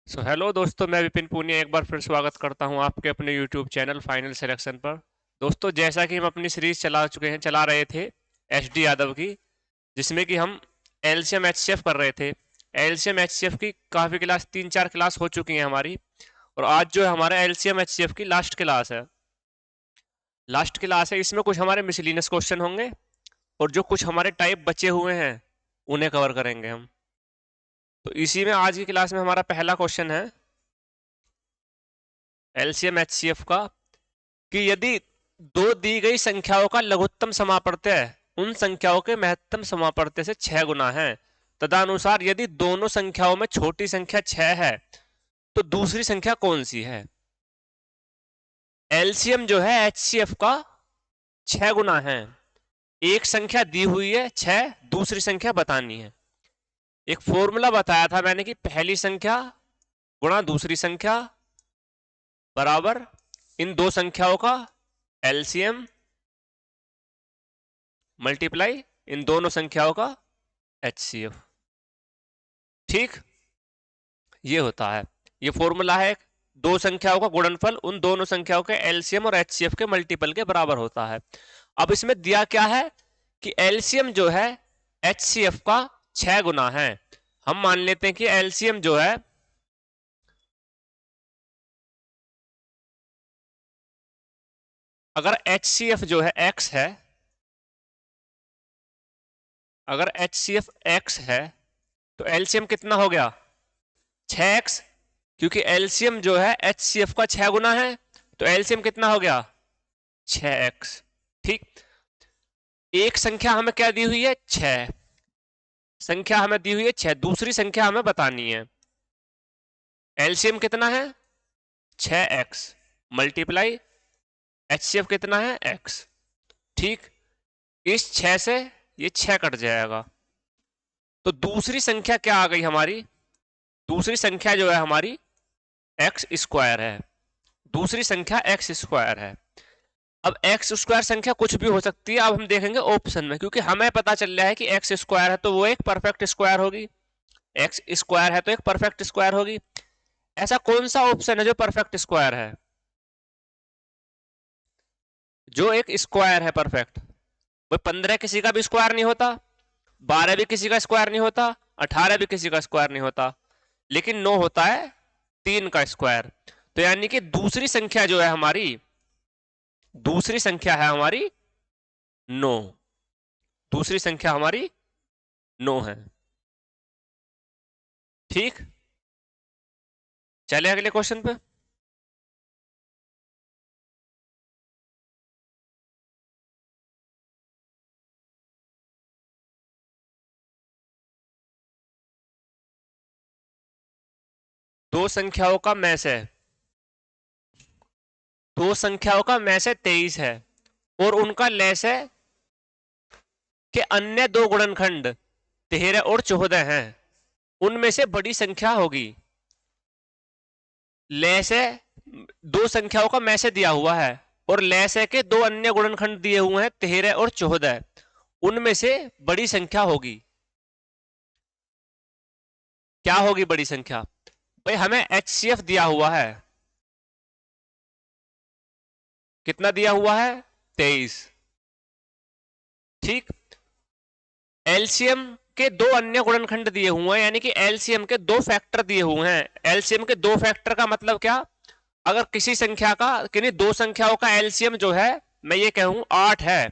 Hello दोस्तों, मैं विपिन पूनिया एक बार फिर स्वागत करता हूं आपके अपने यूट्यूब चैनल फाइनल सिलेक्शन पर। दोस्तों, जैसा कि हम अपनी सीरीज चला रहे थे एच डी यादव की, जिसमें कि हम एलसीएम एचसीएफ कर रहे थे। एलसीएम एचसीएफ की काफ़ी क्लास 3-4 क्लास हो चुकी हैं हमारी, और आज जो है हमारा एलसीएम एचसीएफ की लास्ट क्लास है। इसमें कुछ हमारे मिसलिनियस क्वेश्चन होंगे और जो कुछ हमारे टाइप बचे हुए हैं उन्हें कवर करेंगे हम। तो इसी में आज की क्लास में हमारा पहला क्वेश्चन है एलसीएम एचसीएफ का, कि यदि दो दी गई संख्याओं का लघुत्तम समापवर्त्य उन संख्याओं के महत्तम समापवर्त्य से 6 गुना है, तदनुसार यदि दोनों संख्याओं में छोटी संख्या 6 है तो दूसरी संख्या कौन सी है। एलसीएम जो है एचसीएफ का 6 गुना है। एक संख्या दी हुई है 6, दूसरी संख्या बतानी है। एक फॉर्मूला बताया था मैंने कि पहली संख्या गुणा दूसरी संख्या बराबर इन दो संख्याओं का एलसीएम मल्टीप्लाई इन दोनों संख्याओं का एचसीएफ। ठीक, ये होता है, ये फॉर्मूला है। दो संख्याओं का गुणनफल उन दोनों संख्याओं के एलसीएम और एचसीएफ के मल्टीपल के बराबर होता है। अब इसमें दिया क्या है कि एलसीएम जो है एचसीएफ का 6 गुना है। हम मान लेते हैं कि एलसीएम जो है अगर एचसीएफ जो है x है, अगर एचसीएफ x है तो एलसीएम कितना हो गया 6x, क्योंकि एलसीएम जो है एचसीएफ का 6 गुना है तो एलसीएम कितना हो गया 6x। ठीक, एक संख्या हमें क्या दी हुई है 6, संख्या हमें दी हुई है 6, दूसरी संख्या हमें बतानी है। एलसीएम कितना है 6x मल्टीप्लाई एचसीएफ कितना है x। ठीक, इस 6 से ये 6 कट जाएगा तो दूसरी संख्या क्या आ गई हमारी, दूसरी संख्या जो है हमारी एक्स स्क्वायर है। दूसरी संख्या एक्स स्क्वायर है। अब एक्स स्क्वायर संख्या कुछ भी हो सकती है। अब हम देखेंगे ऑप्शन में, क्योंकि हमें पता चल रहा है कि एक्स स्क्वायर है तो वो एक परफेक्ट स्क्वायर होगी, एक्स स्क्वायर है तो एक परफेक्ट स्क्वायर होगी। ऐसा कौन सा ऑप्शन है जो परफेक्ट स्क्वायर है, जो एक स्क्वायर है परफेक्ट। भाई 15 किसी का भी स्क्वायर नहीं होता, 12 भी किसी का स्क्वायर नहीं होता, 18 भी किसी का स्क्वायर नहीं होता, लेकिन 9 होता है 3 का स्क्वायर। तो यानी कि दूसरी संख्या जो है हमारी, दूसरी संख्या है हमारी 9, दूसरी संख्या हमारी 9 है। ठीक, चले अगले क्वेश्चन पे। दो संख्याओं का मैस है, दो संख्याओं का मैस है 23 है और उनका लैस है कि अन्य दो गुणनखंड 13 और 14 हैं, उनमें से बड़ी संख्या होगी। लैस है, दो संख्याओं का मैसे दिया हुआ है और लैस है के दो अन्य गुणनखंड दिए हुए हैं 13 और 14, उनमें से बड़ी संख्या होगी। क्या होगी बड़ी संख्या, भाई हमें एचसीएफ दिया हुआ है, कितना दिया हुआ है 23। ठीक, एलसीएम के दो अन्य गुणनखंड दिए हुए हैं, यानी कि एलसीएम के दो फैक्टर दिए हुए हैं। एलसीएम के दो फैक्टर का मतलब क्या, अगर किसी संख्या का, किन्हीं दो संख्याओं का एलसीएम जो है, मैं ये कहूं 8 है,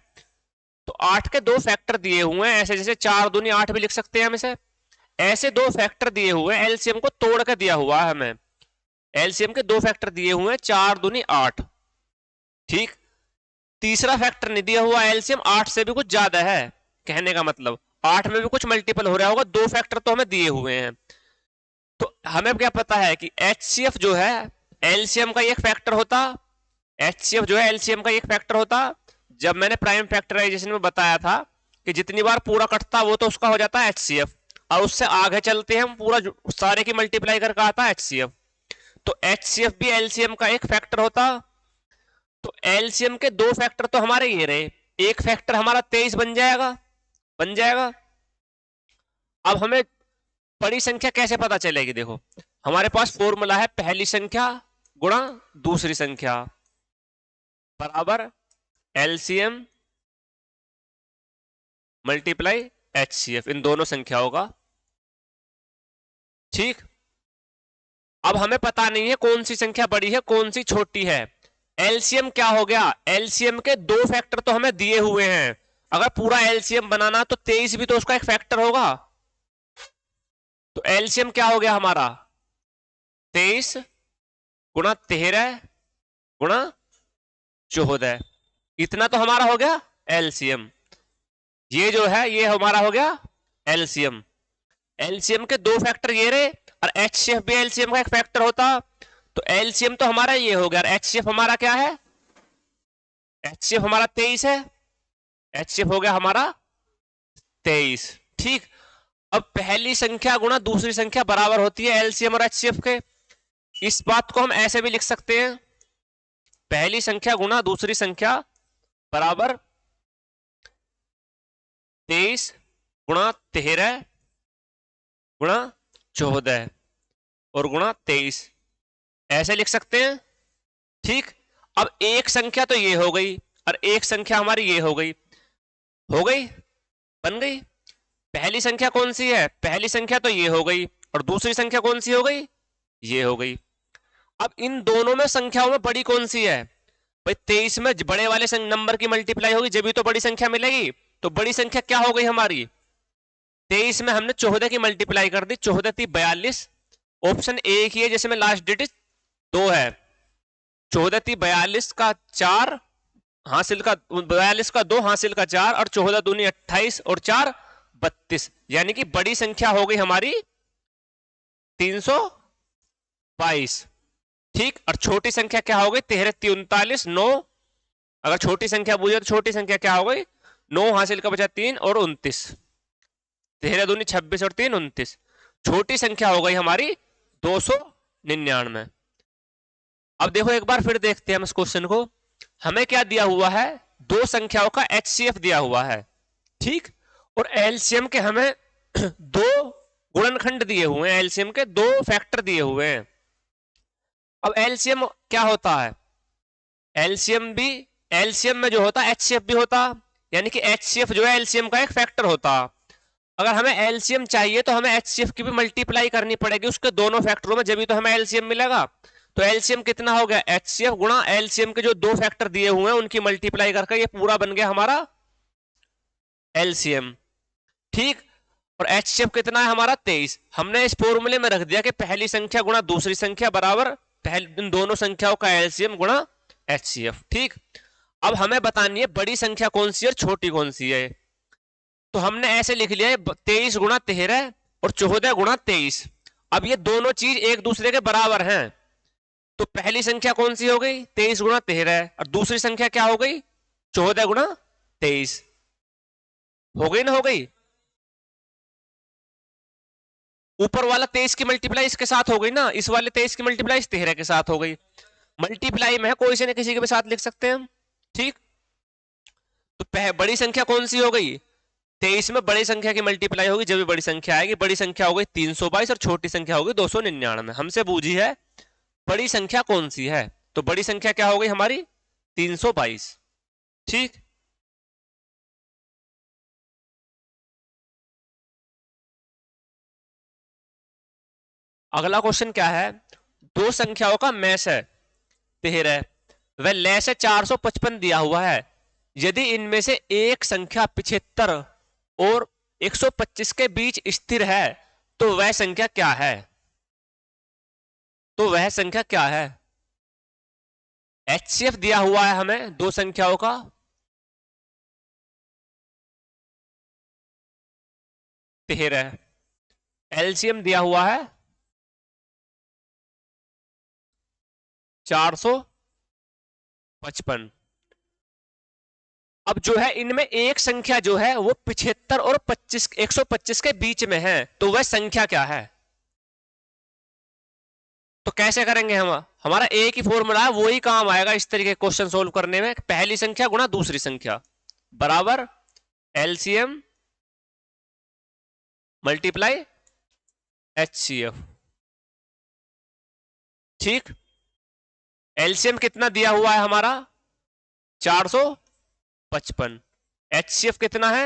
तो 8 के दो फैक्टर दिए हुए हैं, ऐसे जैसे 4 दूनी 8 भी लिख सकते हैं हम इसे। ऐसे दो फैक्टर दिए हुए हैं, एलसीएम को तोड़ के दिया हुआ है हमें। एलसीएम के दो फैक्टर दिए हुए हैं 4 दूनी 8। ठीक, तीसरा फैक्टर नहीं दिया हुआ, एलसीएम 8 से भी कुछ ज्यादा है, कहने का मतलब 8 में भी कुछ मल्टीपल हो रहा होगा, दो फैक्टर तो हमें दिए हुए हैं। तो हमें क्या पता है कि एचसीएफ जो है एलसीएम का एक फैक्टर होता, एचसीएफ जो है एलसीएम का एक फैक्टर होता। जब मैंने प्राइम फैक्टराइजेशन में बताया था कि जितनी बार पूरा कटता वो तो उसका हो जाता है एचसीएफ, और उससे आगे चलते हैं हम पूरा सारे की मल्टीप्लाई करके आता है एचसीएफ। तो एचसीएफ भी एलसीएम का एक फैक्टर होता। तो एलसीएम के दो फैक्टर तो हमारे ये रहे, एक फैक्टर हमारा 23 बन जाएगा, बन जाएगा। अब हमें बड़ी संख्या कैसे पता चलेगी, देखो हमारे पास फॉर्मूला है पहली संख्या गुणा दूसरी संख्या बराबर एलसीएम मल्टीप्लाई एचसीएफ, इन दोनों संख्याओं का। ठीक, अब हमें पता नहीं है कौन सी संख्या बड़ी है कौन सी छोटी है। एलसीएम क्या हो गया, एलसीएम के दो फैक्टर तो हमें दिए हुए हैं। अगर पूरा एलसीएम बनाना तो 23 भी तो उसका एक फैक्टर होगा। तो एलसीएम क्या हो गया हमारा 23 गुणा 13 गुणा 14, इतना तो हमारा हो गया एलसीएम। ये जो है ये हमारा हो गया एलसीएम। एलसीएम के दो फैक्टर ये रहे और एचसीएफ भी एलसीएम का एक फैक्टर होता, तो एलसीएम तो हमारा ये हो गया। एचसीएफ हमारा क्या है, एचसीएफ हमारा 23 है, एचसीएफ हो गया हमारा 23। ठीक, अब पहली संख्या गुणा दूसरी संख्या बराबर होती है एलसीएम और एचसीएफ के। इस बात को हम ऐसे भी लिख सकते हैं, पहली संख्या गुणा दूसरी संख्या बराबर 23 गुणा 13 गुणा 14 और गुणा 23, ऐसे लिख सकते हैं। ठीक, अब एक संख्या तो ये हो गई और एक संख्या हमारी ये हो गई, बन गई। पहली संख्या कौन सी है, पहली संख्या तो ये हो गई और दूसरी संख्या कौन सी हो गई, ये हो गई। अब इन दोनों में संख्याओं में बड़ी कौन सी है भाई, 23 में बड़े वाले नंबर की मल्टीप्लाई होगी जब भी तो बड़ी संख्या मिलेगी। तो बड़ी संख्या क्या हो गई हमारी, 23 में हमने 14 की मल्टीप्लाई कर दी, 14 थी 42। ऑप्शन ए ही है जिसमें लास्ट डिजिट 2 है। 14 थी 42 का 4 हासिल का 42 का 2 हासिल का 4 और 14 दूनी 28 और 4 32, यानी कि बड़ी संख्या हो गई हमारी 322। ठीक, और छोटी संख्या क्या हो गई 13 39 9। अगर छोटी संख्या पूछे तो छोटी संख्या क्या हो गई 9 हासिल का बचा 3 और 29, 13 दूनी 26 और 3 29। छोटी संख्या हो गई हमारी 299। अब देखो एक बार फिर देखते हैं हम इस क्वेश्चन को। हमें क्या दिया हुआ है, दो संख्याओं का एचसीएफ दिया हुआ है। ठीक, और एलसीएम के हमें दो गुणनखंड दिए हुए हैं, एलसीएम के दो फैक्टर दिए हुए हैं। अब एलसीएम क्या होता है, एलसीएम में जो होता है एचसीएफ भी होता, यानी कि एचसीएफ जो है एलसीएम का एक फैक्टर होता। अगर हमें एलसीएम चाहिए तो हमें एचसीएफ की भी मल्टीप्लाई करनी पड़ेगी उसके दोनों फैक्टरों में, जब भी तो हमें एलसीएम मिलेगा। तो एलसीएम कितना हो गया, एचसीएफ गुणा एलसीएम के जो दो फैक्टर दिए हुए हैं उनकी मल्टीप्लाई करके ये पूरा बन गया हमारा एलसीएम। ठीक, और एचसीएफ कितना है हमारा 23। हमने इस फॉर्मूले में रख दिया कि पहली संख्या गुणा दूसरी संख्या बराबर इन दोनों संख्याओं का एलसीएम गुणा एचसीएफ। ठीक, अब हमें बतानी है बड़ी संख्या कौन सी है और छोटी कौन सी है। तो हमने ऐसे लिख लिया है 23 गुणा 13 और 14 गुणा 23। अब ये दोनों चीज एक दूसरे के बराबर हैं, तो पहली संख्या कौन सी हो गई 23 गुणा 13 और दूसरी संख्या क्या हो गई 14 गुणा 23। हो गई ना, हो गई। ऊपर वाला 23 की मल्टीप्लाई इसके साथ हो गई ना, इस वाले 23 की मल्टीप्लाई इस 13 के साथ हो गई। मल्टीप्लाई में है, कोई से न किसी के भी साथ लिख सकते हैं हम। ठीक, तो बड़ी संख्या कौन सी हो गई 23 में बड़ी संख्या की मल्टीप्लाई होगी जब भी बड़ी संख्या आएगी। बड़ी संख्या हो गई 322 और छोटी संख्या होगी 299। हमसे बूझी है बड़ी संख्या कौन सी है, तो बड़ी संख्या क्या हो गई हमारी 322। ठीक, अगला क्वेश्चन क्या है, दो संख्याओं का मैस है 13 वह लैस है 455 दिया हुआ है। यदि इनमें से एक संख्या 75 और 125 के बीच स्थिर है तो वह संख्या क्या है, तो वह संख्या क्या है। एचसीएफ दिया हुआ है हमें दो संख्याओं का, तेरह। एलसीएम दिया हुआ है 455। अब जो है इनमें एक संख्या जो है वो 75 और 125 के बीच में है, तो वह संख्या क्या है। तो कैसे करेंगे हम, हमारा एक ही फॉर्मूला है वो ही काम आएगा इस तरीके क्वेश्चन सोल्व करने में। पहली संख्या गुणा दूसरी संख्या बराबर एलसीएम मल्टीप्लाई एचसीएफ। ठीक, एलसीएम कितना दिया हुआ है हमारा 455, एचसीएफ कितना है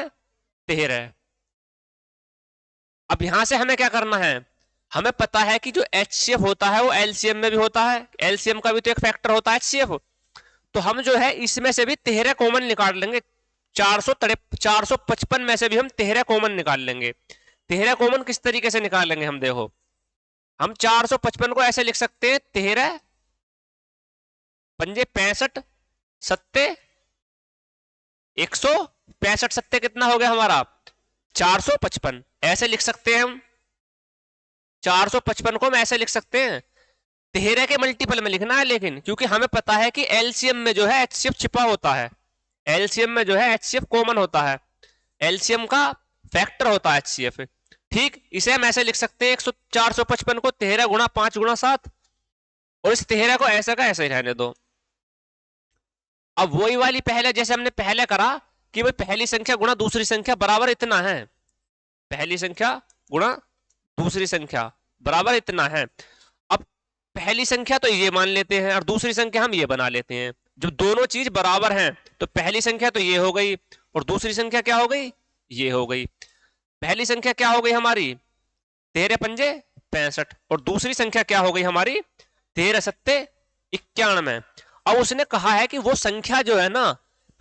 13। अब यहां से हमें क्या करना है, हमें पता है कि जो एचसीएफ होता है वो एलसीएम में भी होता है, एलसीएम का भी तो एक फैक्टर होता है एचसीएफ। तो हम जो है इसमें से भी 13 कॉमन निकाल लेंगे, 455 में से भी हम 13 कॉमन निकाल लेंगे। 13 कॉमन किस तरीके से निकालेंगे हम देखो, हम 455 को ऐसे लिख सकते हैं 13 पंजे 65 सत्ते 165 सत्ते कितना हो गया हमारा 455, ऐसे लिख सकते हैं हम। 455 को हम ऐसे लिख सकते हैं, 13 के मल्टीपल में लिखना है लेकिन, क्योंकि हमें पता है कि एलसीएम में जो है एचसीएफ छिपा होता है, एलसीएम में जो है एचसीएफ कॉमन होता है, एलसीएम का फैक्टर होता है एचसीएफ। ठीक, इसे हम ऐसे लिख सकते हैं 455 को 13 गुणा 5 गुणा 7, और इस 13 को ऐसा का ऐसे ही रहने दो। अब वही वाली पहले जैसे हमने पहले करा कि भाई पहली संख्या गुणा दूसरी संख्या बराबर इतना है, पहली संख्या गुणा दूसरी संख्या बराबर इतना है। अब पहली संख्या तो ये मान लेते हैं और दूसरी संख्या हम ये बना लेते हैं। जब दोनों चीज बराबर हैं तो पहली संख्या तो ये हो गई और दूसरी संख्या क्या हो गई, ये हो गई। पहली संख्या क्या हो गई हमारी 13 पंजे 65 और दूसरी संख्या क्या हो गई हमारी 13 सत्ते 91। अब उसने कहा है कि वो संख्या जो है ना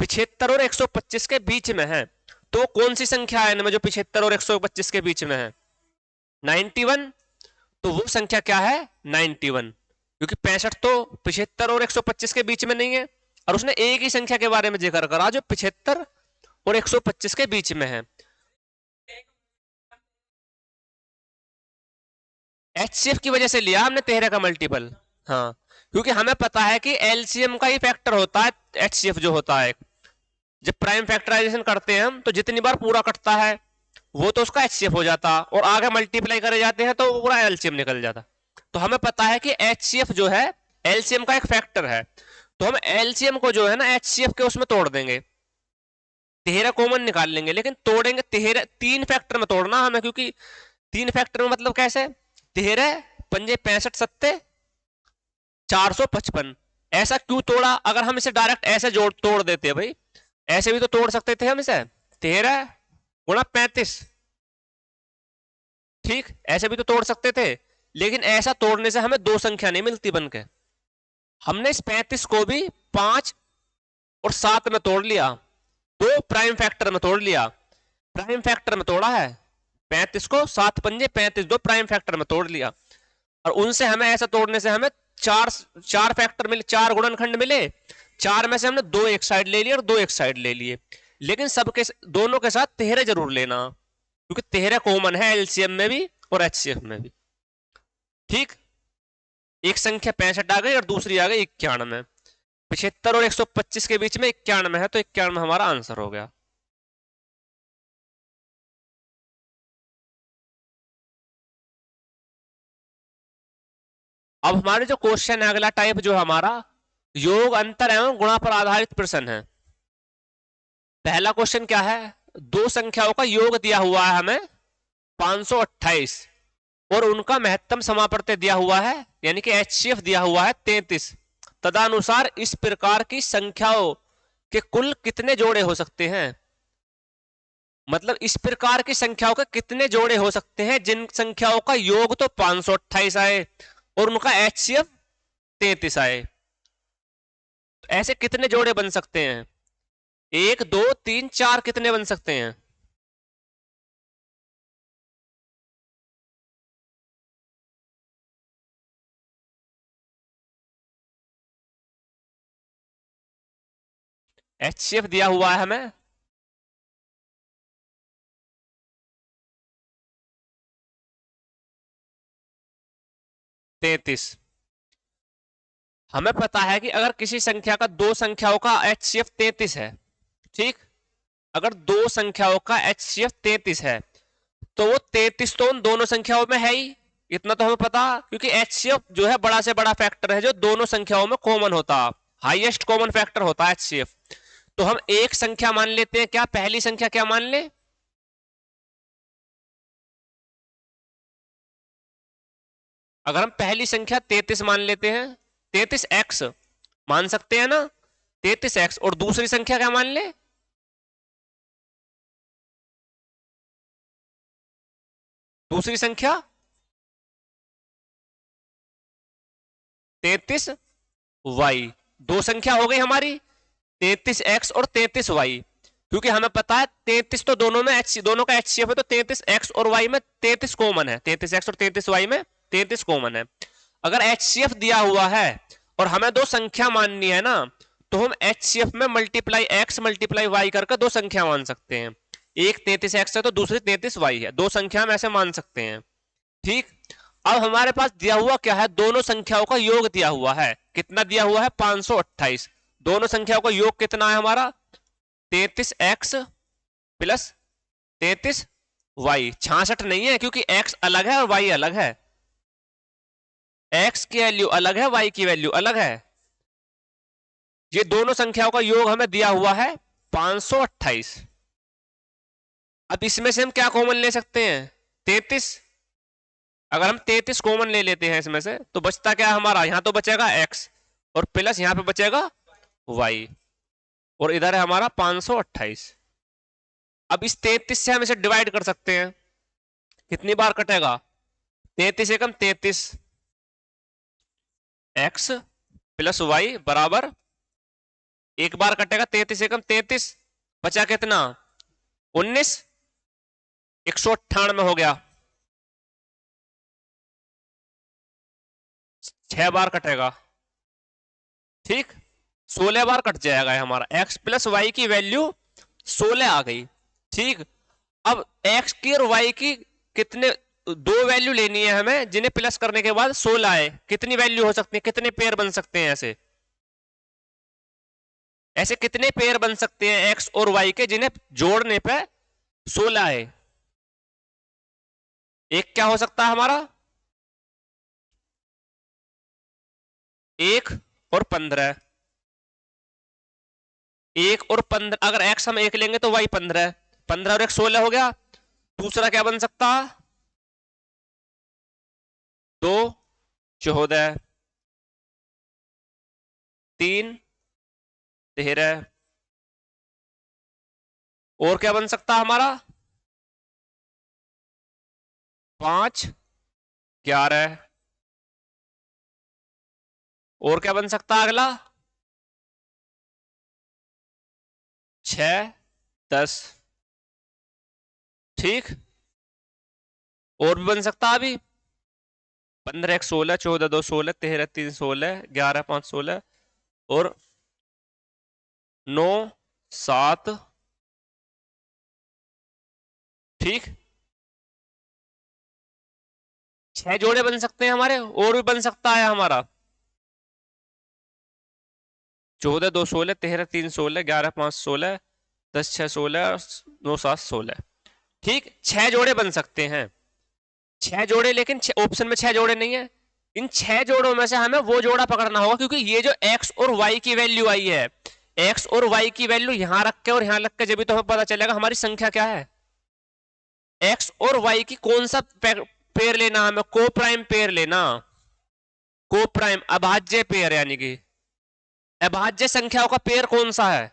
75 और 125 के बीच में है, तो कौन सी संख्या है इनमें जो 75 और 125 के बीच में है 91, तो वो संख्या क्या है 91, क्योंकि 65 तो 75 और 125 के बीच में नहीं है, और उसने एक ही संख्या के बारे में जिक्र करा जो 75 और 125 के बीच में है। एचसीएफ की वजह से लिया हमने 13 का मल्टीपल, हाँ, क्योंकि हमें पता है कि एलसीएम का ही फैक्टर होता है एचसीएफ जो होता है। जब प्राइम फैक्टराइजेशन करते हैं हम तो जितनी बार पूरा कटता है वो तो उसका एचसीएफ हो जाता, और आगे मल्टीप्लाई करे जाते हैं तो पूरा एलसीएम निकल जाता। तो हमें पता है कि एचसीएफ जो है एलसीएम का एक फैक्टर है, तो हम एलसीएम को जो है ना एचसीएफ के उसमें तोड़ देंगे, 13 कॉमन निकाल लेंगे, लेकिन तोड़ेंगे 13 तीन फैक्टर में तोड़ना हमें, क्योंकि तीन फैक्टर में मतलब कैसे 13 पंजे 65 सत्ते 455। ऐसा क्यों तोड़ा, अगर हम इसे डायरेक्ट ऐसे जोड़ तोड़ देते भाई, ऐसे भी तो तोड़ सकते थे हम इसे 13 गुणा 35, ठीक, ऐसे भी तो तोड़ सकते थे, लेकिन ऐसा तोड़ने से हमें दो संख्या नहीं मिलती बनके। हमने इस 35 को भी 5 और 7 में तोड़ लिया, दो प्राइम फैक्टर में तोड़ लिया, प्राइम फैक्टर में तोड़ा है 35 को, 7 पंजे 35, दो प्राइम फैक्टर में तोड़ लिया, और उनसे हमें ऐसा तोड़ने से हमें चार फैक्टर मिले, चार गुणनखंड मिले, चार में से हमने दो एक साइड ले लिए और दो एक साइड ले लिए, लेकिन सबके दोनों के साथ 13 जरूर लेना, क्योंकि 13 कॉमन है एलसीएम में भी और एचसीएफ में भी। ठीक, एक संख्या 65 आ गई और दूसरी आ गई 91, 75 और 125 के बीच में 91 है, तो 91 हमारा आंसर हो गया। अब हमारे जो क्वेश्चन है अगला टाइप जो हमारा योग अंतर एवं गुणा पर आधारित प्रश्न है। पहला क्वेश्चन क्या है, दो संख्याओं का योग दिया हुआ है हमें 528 और उनका महत्तम समापवर्त्य दिया हुआ है, यानी कि एचसीएफ दिया हुआ है 33। तदनुसार इस प्रकार की संख्याओं के कुल कितने जोड़े हो सकते हैं, मतलब इस प्रकार की संख्याओं के कितने जोड़े हो सकते हैं जिन संख्याओं का योग तो 528 आए और उनका एचसीएफ 33 आए। तो ऐसे कितने जोड़े बन सकते हैं, 1 2 3 4 कितने बन सकते हैं, एचसीएफ दिया हुआ है हमें 33। हमें पता है कि अगर किसी संख्या का दो संख्याओं का एचसीएफ 33 है, ठीक, अगर दो संख्याओं का एचसीएफ 33 है तो वो 33 तो उन दोनों संख्याओं में है ही, इतना तो हमें पता, क्योंकि एचसीएफ जो है बड़ा से बड़ा फैक्टर है जो दोनों संख्याओं में कॉमन होता, हाईएस्ट कॉमन फैक्टर होता है एचसीएफ। तो हम एक संख्या मान लेते हैं, क्या पहली संख्या क्या मान ले, अगर हम पहली संख्या 33 मान लेते हैं, 33x मान सकते हैं ना, 33x, और दूसरी संख्या क्या मान ले, दूसरी संख्या 33y। दो संख्या हो गई हमारी 33x और 33y। क्योंकि हमें पता है 33 तो दोनों में दोनों का HCF है, तो 33x और y में 33 कॉमन है, 33x और 33y में 33 कॉमन है। अगर HCF दिया हुआ है और हमें दो संख्या माननी है ना, तो हम HCF में मल्टीप्लाई x मल्टीप्लाई y करके दो संख्या मान सकते हैं। एक 33x है तो दूसरी 33y है, दो संख्या हम ऐसे मान सकते हैं। ठीक, अब हमारे पास दिया हुआ क्या है, दोनों संख्याओं का योग दिया हुआ है। कितना दिया हुआ है, 528। दोनों संख्याओं का योग कितना है हमारा, 33x प्लस 33y। 66 नहीं है, क्योंकि x अलग है और y अलग है। x की वैल्यू अलग है, y की वैल्यू अलग है। ये दोनों संख्याओं का योग हमें दिया हुआ है 528। अब इसमें से हम क्या कॉमन ले सकते हैं, 33। अगर हम 33 कॉमन ले लेते हैं इसमें से, तो बचता क्या है हमारा, यहां तो बचेगा x और प्लस यहां पे बचेगा y, और इधर है हमारा 528। अब इस 33 से हम इसे डिवाइड कर सकते हैं। कितनी बार कटेगा, 33 एकम 33, x प्लस y बराबर, एक बार कटेगा 33 एकम 33, बचा कितना 19, 198 हो गया। 6 बार कटेगा, ठीक, 16 बार कट जाएगा हमारा। x प्लस वाई की वैल्यू 16 आ गई। ठीक, अब x की और y की कितने, दो वैल्यू लेनी है हमें जिन्हें प्लस करने के बाद 16 आए। कितनी वैल्यू हो सकती है, कितने पेयर बन सकते हैं ऐसे, ऐसे कितने पेयर बन सकते हैं x और y के जिन्हें जोड़ने पे 16 आए। एक क्या हो सकता है हमारा, 1 और 15, 1 और 15, अगर x हम 1 लेंगे तो y 15, 15 और 1 16 हो गया। दूसरा क्या बन सकता, 2 14, 3 13, और क्या बन सकता हमारा, 5 11, और क्या बन सकता अगला, 6 10। ठीक, और भी बन सकता अभी, 15 1 16, 14 2 16, 13 3 16, 11 5 16, और 9 7। ठीक, 6 जोड़े बन सकते हैं हमारे, और भी बन सकता है हमारा 14 2 16, 13 3 16, 11 5 16, 10 6 16, 9 7 16। ठीक, 6 जोड़े बन सकते हैं, 6 जोड़े, लेकिन ऑप्शन में 6 जोड़े नहीं है। इन 6 जोड़ों में से हमें वो जोड़ा पकड़ना होगा, क्योंकि ये जो x और y की वैल्यू आई है, x और y की वैल्यू यहां रख के और यहां रख के, जब भी तो हमें पता चलेगा हमारी संख्या क्या है। x और y की कौन सा पेयर लेना, हमें को प्राइम पेयर लेना, को प्राइम अभाज्य पेयर, यानी कि अभाज्य संख्याओं का पेयर कौन सा है।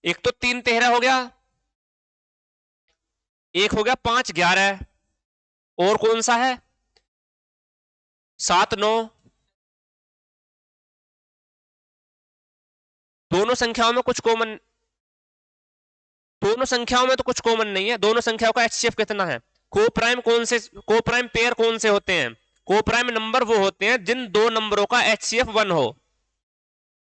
एक तो 3 13 हो गया, एक हो गया 5 11, और कौन सा है 7 9। दोनों संख्याओं में कुछ कॉमन, दोनों संख्याओं में तो कुछ कॉमन नहीं है। दोनों संख्याओं का HCF कितना है, को प्राइम कौन से, को प्राइम पेयर कौन से होते हैं, को प्राइम नंबर वो होते हैं जिन दो नंबरों का HCF 1 हो।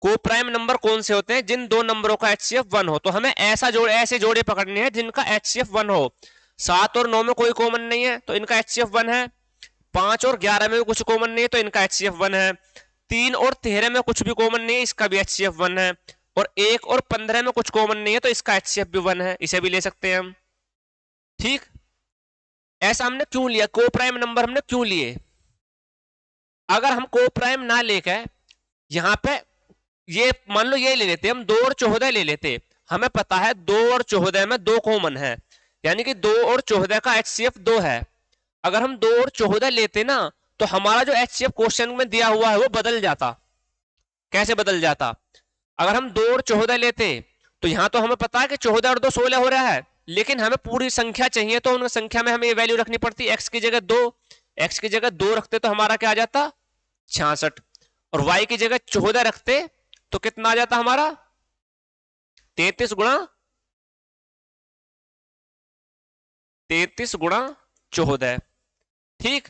को प्राइम नंबर कौन से होते हैं, जिन दो नंबरों का HCF 1 हो। तो हमें ऐसे जोड़े पकड़ने हैं जिनका HCF 1 हो। 7 और 9 में कोई कॉमन नहीं है तो इनका HCF 1 है। 5 और 11 में भी कुछ कॉमन नहीं है तो इनका HCF 1 है। 3 और 13 में कुछ भी कॉमन नहीं है, इसका भी HCF 1 है। और 1 और 15 में कुछ कॉमन नहीं है तो इसका HCF भी 1 है, इसे भी ले सकते हैं हम। ठीक, ऐसा हमने क्यों लिया, को प्राइम नंबर हमने क्यों लिए। अगर हम को प्राइम ना लेकर यहां पे ये मान लो ये ले लेते, हम 2 और 14 ले लेते, हमें पता है 2 और 14 में 2 कॉमन है, यानी कि 2 और 14 का HCF 2 है। अगर हम 2 और 14 लेते ना, तो हमारा जो HCF क्वेश्चन में दिया हुआ है वो बदल जाता। कैसे बदल जाता? अगर हम 2 और 14 लेते, तो यहां तो हमें पता है कि 14 और 2 16 हो रहा है, लेकिन हमें पूरी संख्या चाहिए, तो उन संख्या में हमें ये वैल्यू रखनी पड़ती। x की जगह 2, x की जगह 2 रखते तो हमारा क्या आ जाता? 66। और y की जगह 14 रखते तो कितना आ जाता हमारा? 33 गुणा 14। ठीक,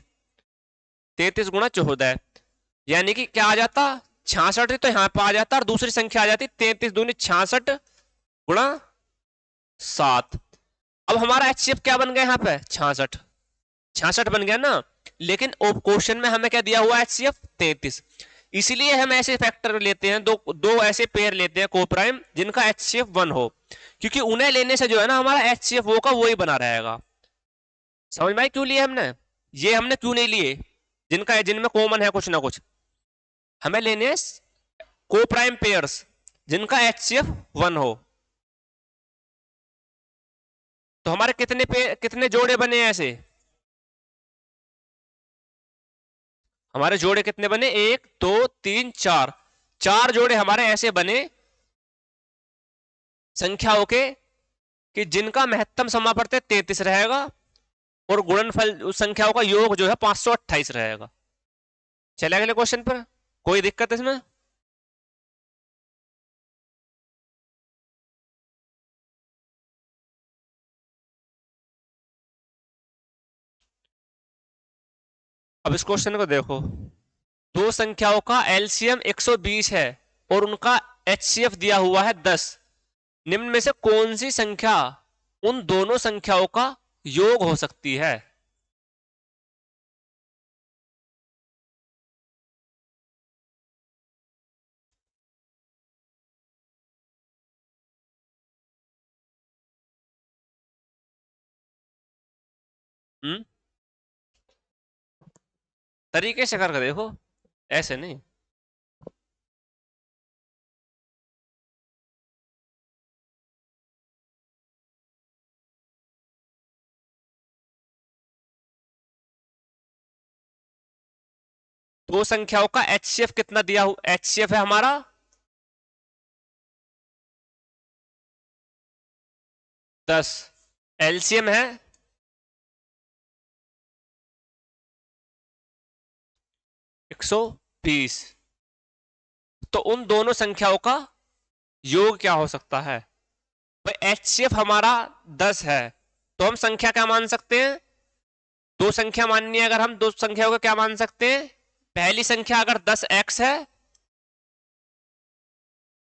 33 गुणा 14, यानी कि क्या आ जाता? 66 तो यहां पर आ जाता, और दूसरी संख्या आ जाती 33 दूनी 66 गुणा 7। अब हमारा एचसीएफ क्या बन गया यहाँ पे? 66। 66 बन गया ना, लेकिन क्वेश्चन में हमें क्या दिया हुआ है? एचसीएफ 33। इसीलिए हम ऐसे फैक्टर लेते हैं, दो दो ऐसे पेयर लेते हैं कोप्राइम जिनका एचसीएफ 1 हो, क्योंकि उन्हें लेने से जो है ना हमारा एचसीएफ वो का वही बना रहेगा। समझ में आई क्यों लिए हमने? ये हमने क्यों नहीं लिए जिनमें कॉमन है कुछ ना कुछ? हमें लेने कोप्राइम पेयर्स जिनका एचसीएफ 1 हो। तो हमारे कितने जोड़े बने ऐसे? हमारे जोड़े कितने बने? 1 2 3 4। 4 जोड़े हमारे ऐसे बने संख्याओं के कि जिनका महत्तम समापवर्त 33 रहेगा, और गुणनफल उस संख्याओं का योग जो है 528 रहेगा। चले अगले क्वेश्चन पर। कोई दिक्कत इसमें? अब इस क्वेश्चन को देखो। दो संख्याओं का एलसीएम 120 है और उनका एचसीएफ दिया हुआ है 10। निम्न में से कौन सी संख्या उन दोनों संख्याओं का योग हो सकती है? हम्म, तरीके से करके देखो, ऐसे नहीं। दो संख्याओं का एचसीएफ कितना दिया हुआ? एचसीएफ है हमारा 10, एलसीएम है 120। तो उन दोनों संख्याओं का योग क्या हो सकता है? भाई एचसीएफ हमारा 10 है, तो हम संख्या क्या मान सकते हैं? दो संख्या माननी है, अगर हम दो संख्याओं को क्या मान सकते हैं? पहली संख्या अगर 10x है,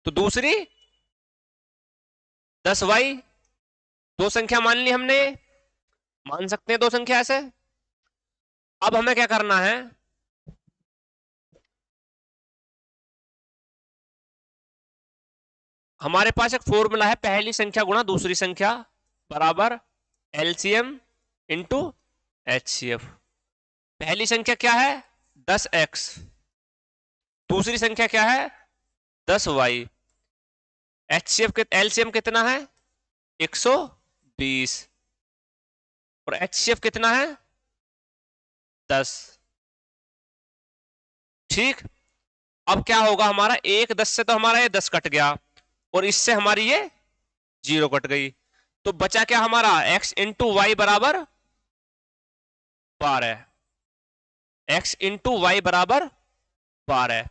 तो दूसरी 10y। दो संख्या मान ली हमने, मान सकते हैं दो संख्या ऐसे। अब हमें क्या करना है? हमारे पास एक फॉर्मूला है, पहली संख्या गुणा दूसरी संख्या बराबर एलसीएम इंटू एचसीएफ। पहली संख्या क्या है? 10x। दूसरी संख्या क्या है? 10y। एचसीएफ एलसीएम कितना है? 120। और एचसीएफ कितना है? 10। ठीक। अब क्या होगा हमारा? 10 से तो हमारा ये 10 कट गया, और इससे हमारी ये 0 कट गई। तो बचा क्या हमारा? x इंटू वाई बराबर 12। x इंटू वाई बराबर 12।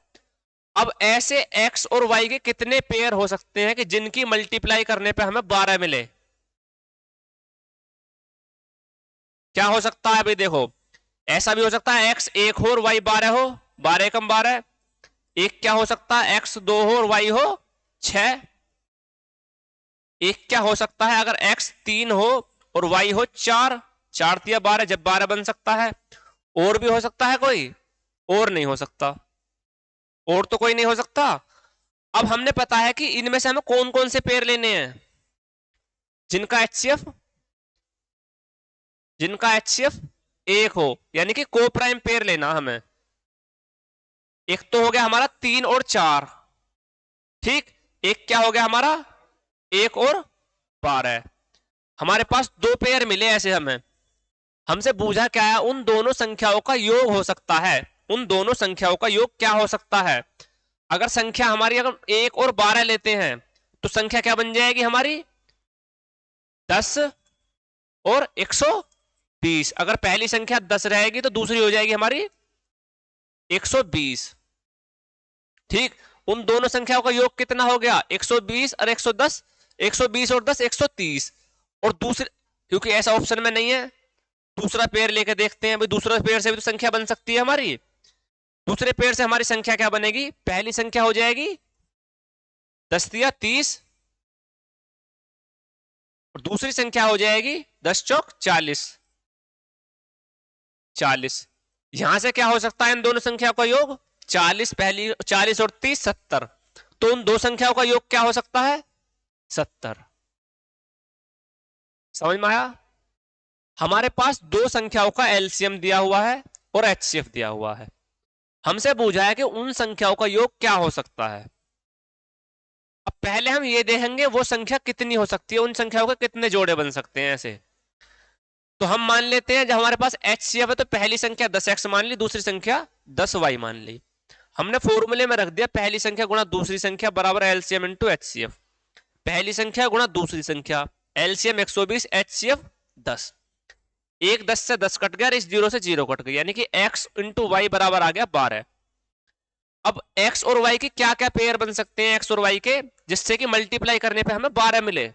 अब ऐसे x और y के कितने पेयर हो सकते हैं कि जिनकी मल्टीप्लाई करने पे हमें 12 मिले? क्या हो सकता है भाई? देखो, ऐसा भी हो सकता है x 1 हो और y 12 हो, 12 कम 12। एक क्या हो सकता है? x 2 हो और y हो 6। एक क्या हो सकता है? अगर x 3 हो और y हो 4, 4 तिया 12, जब 12 बन सकता है। और भी हो सकता है कोई? और नहीं हो सकता, और तो कोई नहीं हो सकता। अब हमने पता है कि इनमें से हमें कौन कौन से पेयर लेने हैं जिनका एचसीएफ 1 हो, यानी कि को प्राइम पेयर लेना हमें। एक तो हो गया हमारा 3 और 4। ठीक। एक क्या हो गया हमारा? 1 और 12। हमारे पास दो पेयर मिले ऐसे हमें। हमसे पूछा क्या है, उन दोनों संख्याओं का योग हो सकता है, उन दोनों संख्याओं का योग क्या हो सकता है। अगर संख्या हमारी अगर 1 और 12 लेते हैं तो संख्या क्या बन जाएगी हमारी, 10 और 120। अगर पहली संख्या 10 रहेगी तो दूसरी हो जाएगी हमारी 120। ठीक, उन दोनों संख्याओं का योग कितना हो गया, 120 और 110, 120 और 10 130। और दूसरे, क्योंकि ऐसा ऑप्शन में नहीं है, दूसरा पेयर लेके देखते हैं भाई, दूसरा पेयर से भी तो संख्या बन सकती है हमारी। दूसरे पेयर से हमारी संख्या क्या बनेगी, पहली संख्या हो जाएगी 10 दिया 30, और दूसरी संख्या हो जाएगी 10 चौक 40, 40। यहां से क्या हो सकता है इन दोनों संख्याओं का योग, 40 पहली, 40 और 30 70। तो उन दो संख्याओं का योग क्या हो सकता है, 70। समझ में आया। हमारे पास दो संख्याओं का एलसीएम दिया हुआ है और एचसीएफ दिया हुआ है। हमसे पूछा है कि उन संख्याओं का योग क्या हो सकता है। अब पहले हम ये देखेंगे वो संख्या कितनी हो सकती है, उन संख्याओं के कितने जोड़े बन सकते हैं ऐसे। तो हम मान लेते हैं जब हमारे पास एचसीएफ है तो पहली संख्या 10x मान ली, दूसरी संख्या 10y मान ली। हमने फॉर्मूले में रख दिया पहली संख्या गुणा दूसरी संख्या बराबर एलसीएम इंटू एचसीएफ। पहली संख्या गुणा दूसरी संख्या, एलसीएम 120, एचसीएफ 10। एक 10 से 10 कट गया और इस जीरो से जीरो कट गया, यानी कि x इंटू वाई बराबर आ गया 12। अब x और y के क्या क्या पेयर बन सकते हैं, x और y के, जिससे कि मल्टीप्लाई करने पे हमें 12 मिले।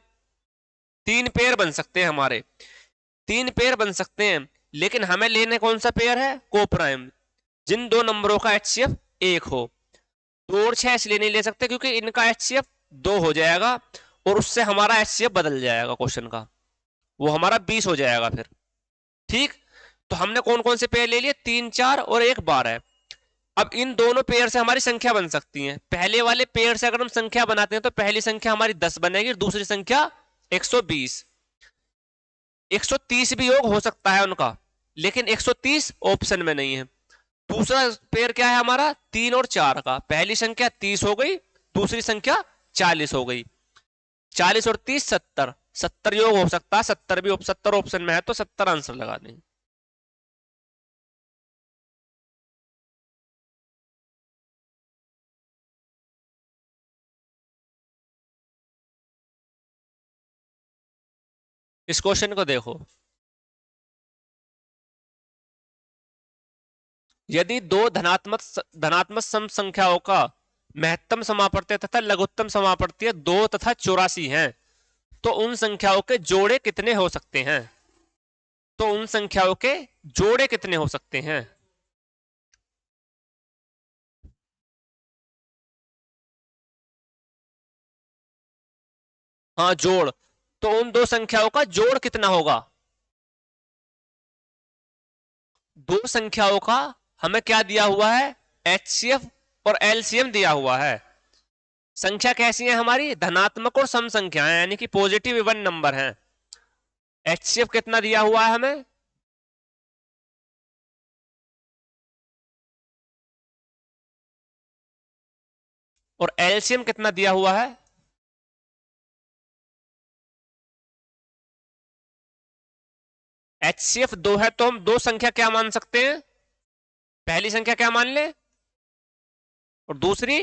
तीन पेयर बन सकते हैं हमारे, तीन पेयर बन सकते हैं। लेकिन हमें लेने कौन सा पेयर है, को प्राइम, जिन दो नंबरों का एचसीएफ 1 हो। 2 और 6 इसलिए नहीं ले सकते क्योंकि इनका एचसीएफ 2 हो जाएगा और उससे हमारा एचसीएफ बदल जाएगा क्वेश्चन का, वो हमारा 20 हो जाएगा फिर। ठीक, तो हमने कौन कौन से पेयर ले लिए, 3 4 और 1 12। अब इन दोनों पेयर से हमारी संख्या बन सकती है। पहले वाले पेयर से अगर हम संख्या बनाते हैं तो पहली संख्या हमारी 10 बनेगी और दूसरी संख्या 120। 130 भी योग हो सकता है उनका, लेकिन 130 ऑप्शन में नहीं है। दूसरा पेयर क्या है हमारा, 3 और 4 का, पहली संख्या 30 हो गई, दूसरी संख्या 40 हो गई। 40 और 30 70, 70 योग हो सकता है, 70 भी 70 ऑप्शन में है तो 70 आंसर लगा देंगे। इस क्वेश्चन को देखो, यदि दो धनात्मक धनात्मक सम संख्याओं का महत्तम समापत्ति तथा लघुत्तम समापत्ति 2 तथा 84 हैं तो उन संख्याओं के जोड़े कितने हो सकते हैं, तो उन संख्याओं के जोड़े कितने हो सकते हैं। हाँ जोड़, तो उन दो संख्याओं का जोड़ कितना होगा। दो संख्याओं का हमें क्या दिया हुआ है, एचसीएफ और एलसीएम दिया हुआ है। संख्या कैसी है हमारी, धनात्मक और सम संख्याएं, यानी कि पॉजिटिव इवन नंबर हैं। एचसीएफ कितना दिया हुआ है हमें, और एलसीएम कितना दिया हुआ है। एचसीएफ 2 है तो हम दो संख्या क्या मान सकते हैं, पहली संख्या क्या मान ले और दूसरी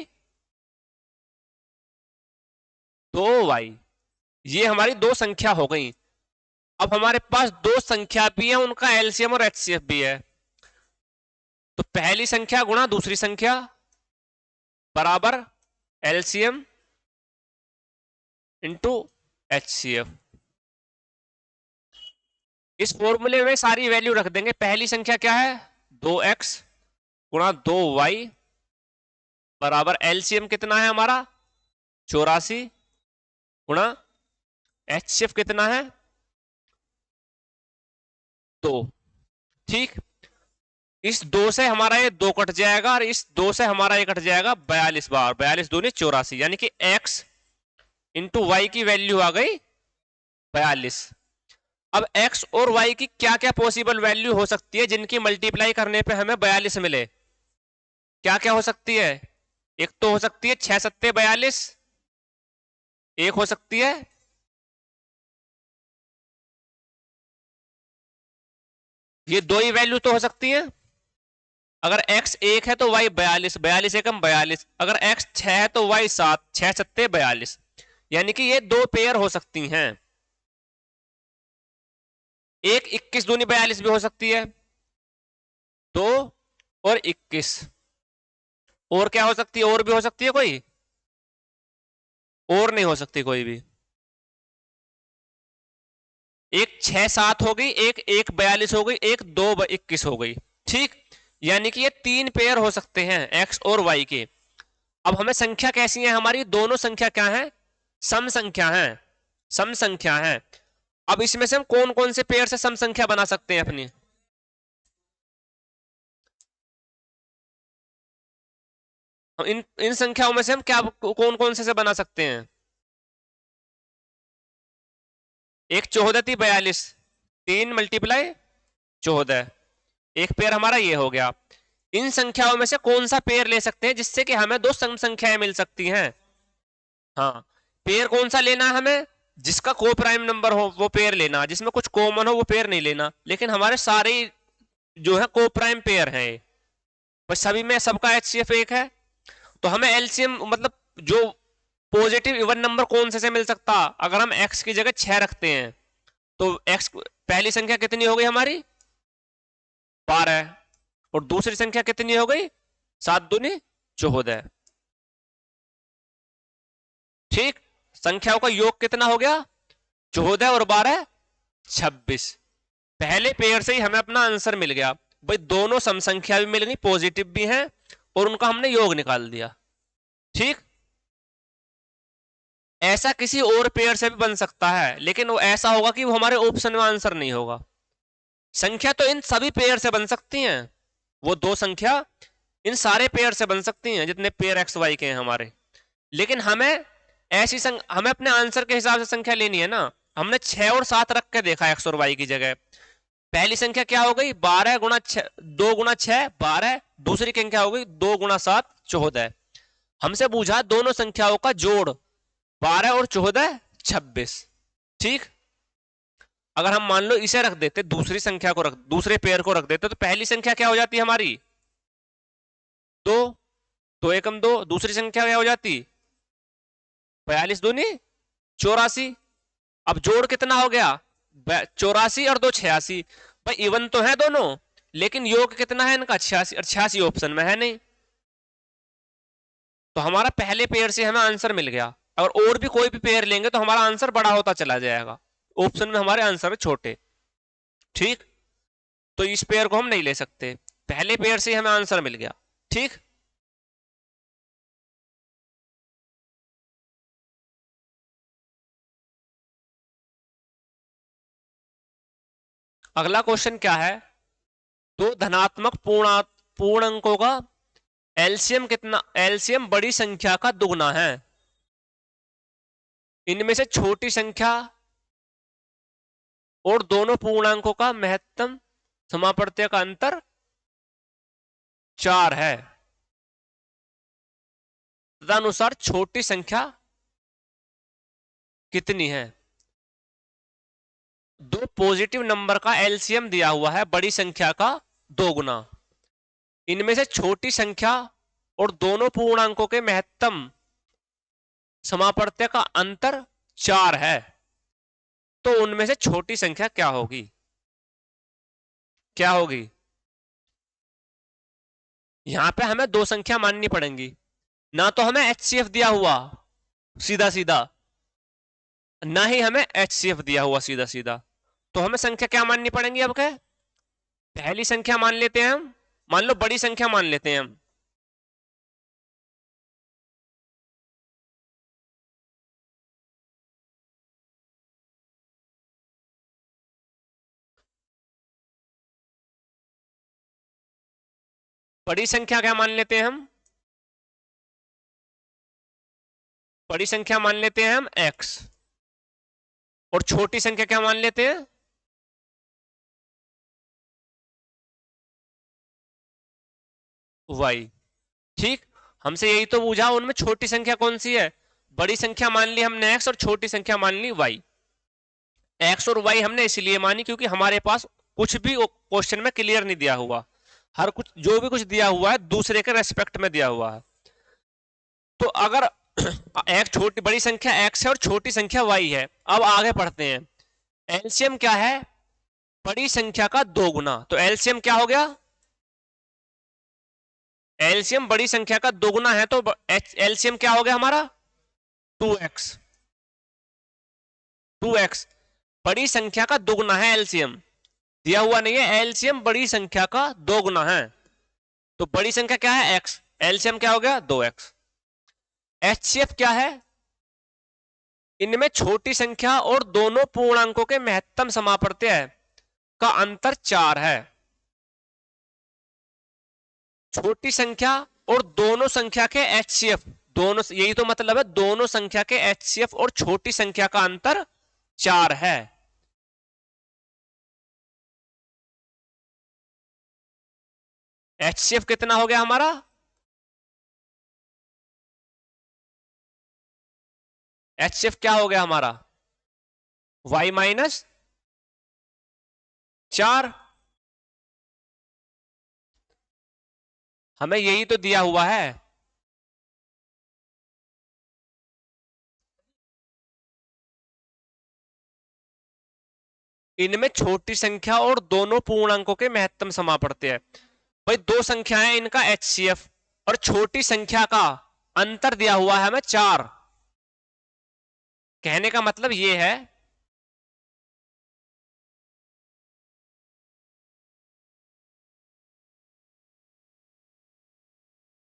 2y। ये हमारी दो संख्या हो गई। अब हमारे पास दो संख्या भी है, उनका एलसीएम और एचसीएफ भी है। तो पहली संख्या गुणा दूसरी संख्या बराबर एलसीएम इंटू एचसीएफ। इस फॉर्मूले में सारी वैल्यू रख देंगे। पहली संख्या क्या है, 2x गुणा 2y बराबर एलसीएम कितना है हमारा 84 गुणा एचसीएफ कितना है 2। ठीक, इस 2 से हमारा ये 2 कट जाएगा और इस 2 से हमारा ये कट जाएगा 42 बार, 42 दूनी 84, यानी कि x इंटू वाई की वैल्यू आ गई 42। अब x और y की क्या क्या पॉसिबल वैल्यू हो सकती है जिनकी मल्टीप्लाई करने पे हमें 42 मिले, क्या क्या हो सकती है। एक तो हो सकती है 6 सत्ते 42, एक हो सकती है ये दो ही वैल्यू तो हो सकती है। अगर x 1 है तो y 42, 42 एकम 42। अगर x 6 है तो y 7, 6 सत्ते 42। यानी कि ये दो पेयर हो सकती हैं। एक 21 दूनी 42 भी हो सकती है, 2 और 21। और क्या हो सकती है? और भी हो सकती है कोई? और नहीं हो सकती कोई भी। एक 6 7 हो गई, एक 1 42 हो गई, एक 2 21 हो गई। ठीक, यानी कि ये तीन पेयर हो सकते हैं x और y के। अब हमें संख्या कैसी है हमारी? दोनों संख्या क्या है? सम संख्या है, सम संख्या है। अब इसमें से हम कौन कौन से पेयर से सम संख्या बना सकते हैं अपनी? इन इन संख्याओं में से हम क्या कौन कौन से बना सकते हैं? एक 14 थी 42, 3 मल्टीप्लाई 14, एक पेयर हमारा ये हो गया। इन संख्याओं में से कौन सा पेयर ले सकते हैं जिससे कि हमें दो सम संख्याएं मिल सकती हैं? हाँ, पेयर कौन सा लेना है हमें? जिसका को प्राइम नंबर हो वो पेयर लेना, जिसमें कुछ कॉमन हो वो पेयर नहीं लेना। लेकिन हमारे सारे जो है को प्राइम पेयर हैं, बस सभी में सबका एचसीएफ एक है। तो हमें एलसीएम मतलब जो पॉजिटिव इवन नंबर कौन से मिल सकता? अगर हम x की जगह 6 रखते हैं तो x पहली संख्या कितनी हो गई हमारी? 12। और दूसरी संख्या कितनी हो गई? 7 दूनी 14। ठीक, संख्याओं का योग कितना हो गया? 14 और 12 26। पहले पेयर से ही हमें अपना आंसर मिल गया। भाई दोनों सम संख्या भी मिल गई, पॉजिटिव भी हैं, और उनका हमने योग निकाल दिया। ठीक, ऐसा किसी और पेयर से भी बन सकता है, लेकिन वो ऐसा होगा कि वो हमारे ऑप्शन में आंसर नहीं होगा। संख्या तो इन सभी पेयर से बन सकती हैं, वो दो संख्या इन सारे पेयर से बन सकती हैं जितने पेयर एक्स वाई के हैं हमारे। लेकिन हमें हमें अपने आंसर के हिसाब से संख्या लेनी है ना। हमने 6 और 7 रख के देखा एक्स और वाई की जगह। पहली संख्या क्या हो गई? 12 गुणा 6, 2 गुणा 6 12। दूसरी संख्या हो गई 2 गुणा 7 14। हमसे पूछा दोनों संख्याओं का जोड़, 12 और 14 26। ठीक, अगर हम मान लो इसे रख देते, दूसरी संख्या को दूसरे पेयर को रख देते, तो पहली संख्या क्या हो जाती है हमारी? 2, 2 एकम 2। दूसरी संख्या क्या हो जाती? 42 दूनी 84। अब जोड़ कितना हो गया? 84 और 2 86। भाई इवन तो है दोनों, लेकिन योग कितना है इनका? 86, और 86 ऑप्शन में है नहीं। तो हमारा पहले पेयर से हमें आंसर मिल गया। अगर और भी कोई भी पेयर लेंगे तो हमारा आंसर बड़ा होता चला जाएगा, ऑप्शन में हमारे आंसर है छोटे। ठीक, तो इस पेयर को हम नहीं ले सकते, पहले पेयर से हमें आंसर मिल गया। ठीक, अगला क्वेश्चन क्या है? दो धनात्मक पूर्ण अंकों का एलसीएम कितना? एलसीएम बड़ी संख्या का दुगना है। इनमें से छोटी संख्या और दोनों पूर्णांकों का महत्तम समापवर्त्य का अंतर 4 है। तदनुसार छोटी संख्या कितनी है? दो पॉजिटिव नंबर का एलसीएम दिया हुआ है बड़ी संख्या का दोगुना। इनमें से छोटी संख्या और दोनों पूर्णांकों के महत्तम समापवर्त्य का अंतर 4 है। तो उनमें से छोटी संख्या क्या होगी? क्या होगी? यहां पे हमें दो संख्या माननी पड़ेंगी। ना तो हमें एचसीएफ दिया हुआ सीधा सीधा, ना ही हमें एचसीएफ दिया हुआ सीधा सीधा। तो हमें संख्या क्या माननी पड़ेंगी? अब क्या पहली संख्या मान लेते हैं हम, मान लो बड़ी संख्या मान लेते हैं हम। बड़ी संख्या क्या मान लेते हैं हम? बड़ी संख्या मान लेते हैं हम x, और छोटी संख्या क्या मान लेते हैं? y। ठीक, हमसे यही तो पूछा, उनमें छोटी संख्या कौन सी है? बड़ी संख्या मान ली हमने x और छोटी संख्या मान ली y। x और y हमने इसलिए मानी क्योंकि हमारे पास कुछ भी क्वेश्चन में क्लियर नहीं दिया हुआ, हर कुछ जो भी कुछ दिया हुआ है दूसरे के रेस्पेक्ट में दिया हुआ है। तो अगर एक छोटी बड़ी संख्या x है और छोटी संख्या y है, अब आगे पढ़ते हैं। एलसीएम क्या है? बड़ी संख्या का 2 गुना। तो एलसीएम क्या हो गया? एलसीएम बड़ी संख्या का 2 गुना है, तो एलसीएम क्या हो गया हमारा? 2x। 2x बड़ी संख्या का 2 गुना है एलसीएम, दिया हुआ नहीं है। एलसीएम बड़ी संख्या का 2 गुना है, तो बड़ी संख्या क्या है? x, एलसीएम क्या हो गया? 2x। एचसीएफ क्या है? इनमें छोटी संख्या और दोनों पूर्णांकों के महत्तम समापवर्त्य का अंतर 4 है। छोटी संख्या और दोनों संख्या के एचसीएफ, दोनों, यही तो मतलब है, दोनों संख्या के एचसीएफ और छोटी संख्या का अंतर 4 है। एचसीएफ कितना हो गया हमारा? एचसीएफ क्या हो गया हमारा? y minus 4। हमें यही तो दिया हुआ है। इनमें छोटी संख्या और दोनों पूर्णांकों के महत्तम समापवर्त्य। भाई दो संख्याएं, इनका एचसीएफ और छोटी संख्या का अंतर दिया हुआ है हमें 4। कहने का मतलब ये है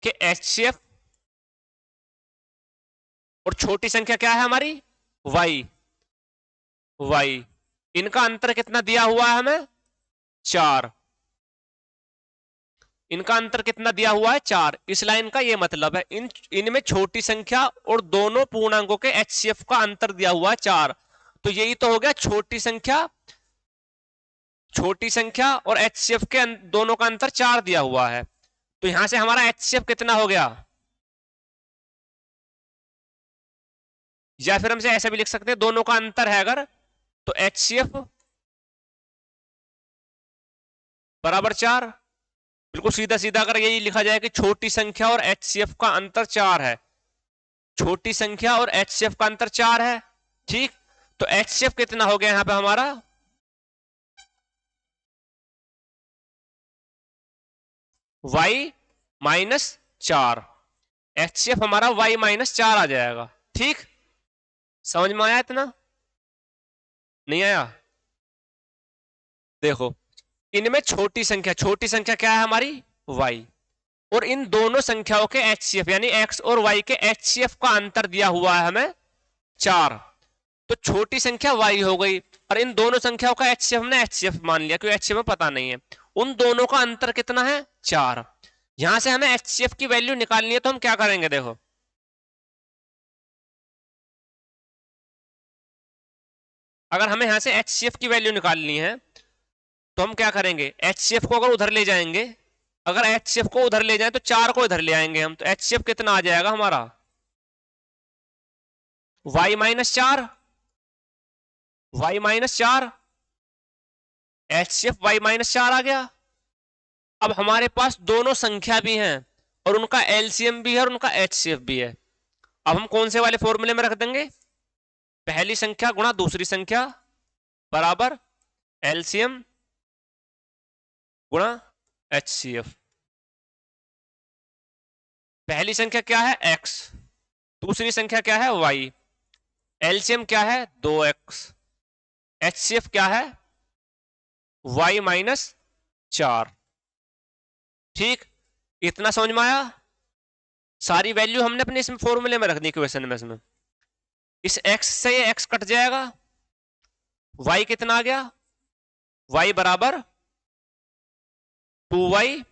कि एचसीएफ और छोटी संख्या क्या है हमारी? y। इनका अंतर कितना दिया हुआ है हमें? 4। इनका अंतर कितना दिया हुआ है? 4। इस लाइन का ये मतलब है इनमें छोटी संख्या और दोनों पूर्णांकों के एचसीएफ का अंतर दिया हुआ है 4। तो यही तो हो गया छोटी संख्या और एचसीएफ के दोनों का अंतर 4 दिया हुआ है। तो यहां से हमारा एचसीएफ कितना हो गया? या फिर हमसे ऐसा भी लिख सकते हैं, दोनों का अंतर है अगर, तो एचसीएफ बराबर 4। बिल्कुल सीधा सीधा अगर यही लिखा जाए कि छोटी संख्या और एचसीएफ का अंतर 4 है, छोटी संख्या और एचसीएफ का अंतर 4 है, ठीक। तो एचसीएफ कितना हो गया यहां पे हमारा? y minus 4। एचसीएफ हमारा y माइनस 4 आ जाएगा, ठीक। समझ में आया? इतना नहीं आया? देखो, इनमें छोटी संख्या क्या है हमारी? y। और इन दोनों संख्याओं के एचसीएफ यानी x और y के एचसीएफ का अंतर दिया हुआ है हमें 4। तो छोटी संख्या y हो गई, और इन दोनों संख्याओं का एचसीएफ हमने एचसीएफ मान लिया क्योंकि एचसीएफ में पता नहीं है। उन दोनों का अंतर कितना है? 4। यहां से हमें एचसीएफ की वैल्यू निकालनी है, तो हम क्या करेंगे? देखो, अगर हमें यहां से एचसीएफ की वैल्यू निकालनी है तो हम क्या करेंगे? एचसीएफ को अगर उधर ले जाएंगे, अगर एचसीएफ को उधर ले जाएं तो 4 को इधर ले आएंगे हम, तो एचसीएफ कितना आ जाएगा हमारा? y minus 4। HCF y minus 4 आ गया। अब हमारे पास दोनों संख्या भी हैं और उनका एलसीएम भी है और उनका एचसीएफ भी है। अब हम कौन से वाले फॉर्मूले में रख देंगे? पहली संख्या गुणा दूसरी संख्या बराबर एलसीएम गुणा एचसीएफ। पहली संख्या क्या है? x, दूसरी संख्या क्या है? y। एलसीएम क्या है? 2x। एचसीएफ क्या है? y minus 4। ठीक, इतना समझ में आया? सारी वैल्यू हमने अपने इसमें फॉर्मूले में रखनी क्वेश्चन में। इसमें इस x से ये x कट जाएगा, y कितना आ गया? y बराबर 2y,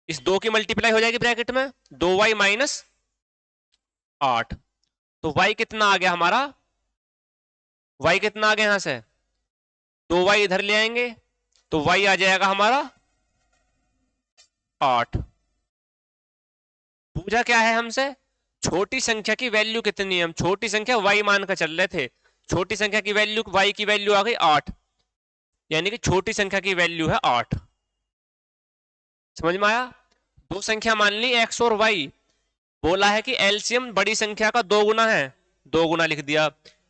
इस 2 की मल्टीप्लाई हो जाएगी ब्रैकेट में, 2y माइनस 8। तो y कितना आ गया हमारा? y कितना आ गया? यहां से 2y इधर ले आएंगे तो y आ जाएगा हमारा 8। पूछा क्या है हमसे? छोटी संख्या की वैल्यू कितनी है? हम छोटी संख्या y मान कर चल रहे थे, छोटी संख्या की वैल्यू y की वैल्यू आ गई 8। यानी कि छोटी संख्या की वैल्यू है 8। समझ में आया? दो संख्या मान ली x और y, बोला है कि एलसीएम बड़ी संख्या का 2 गुना है, 2 गुना लिख दिया।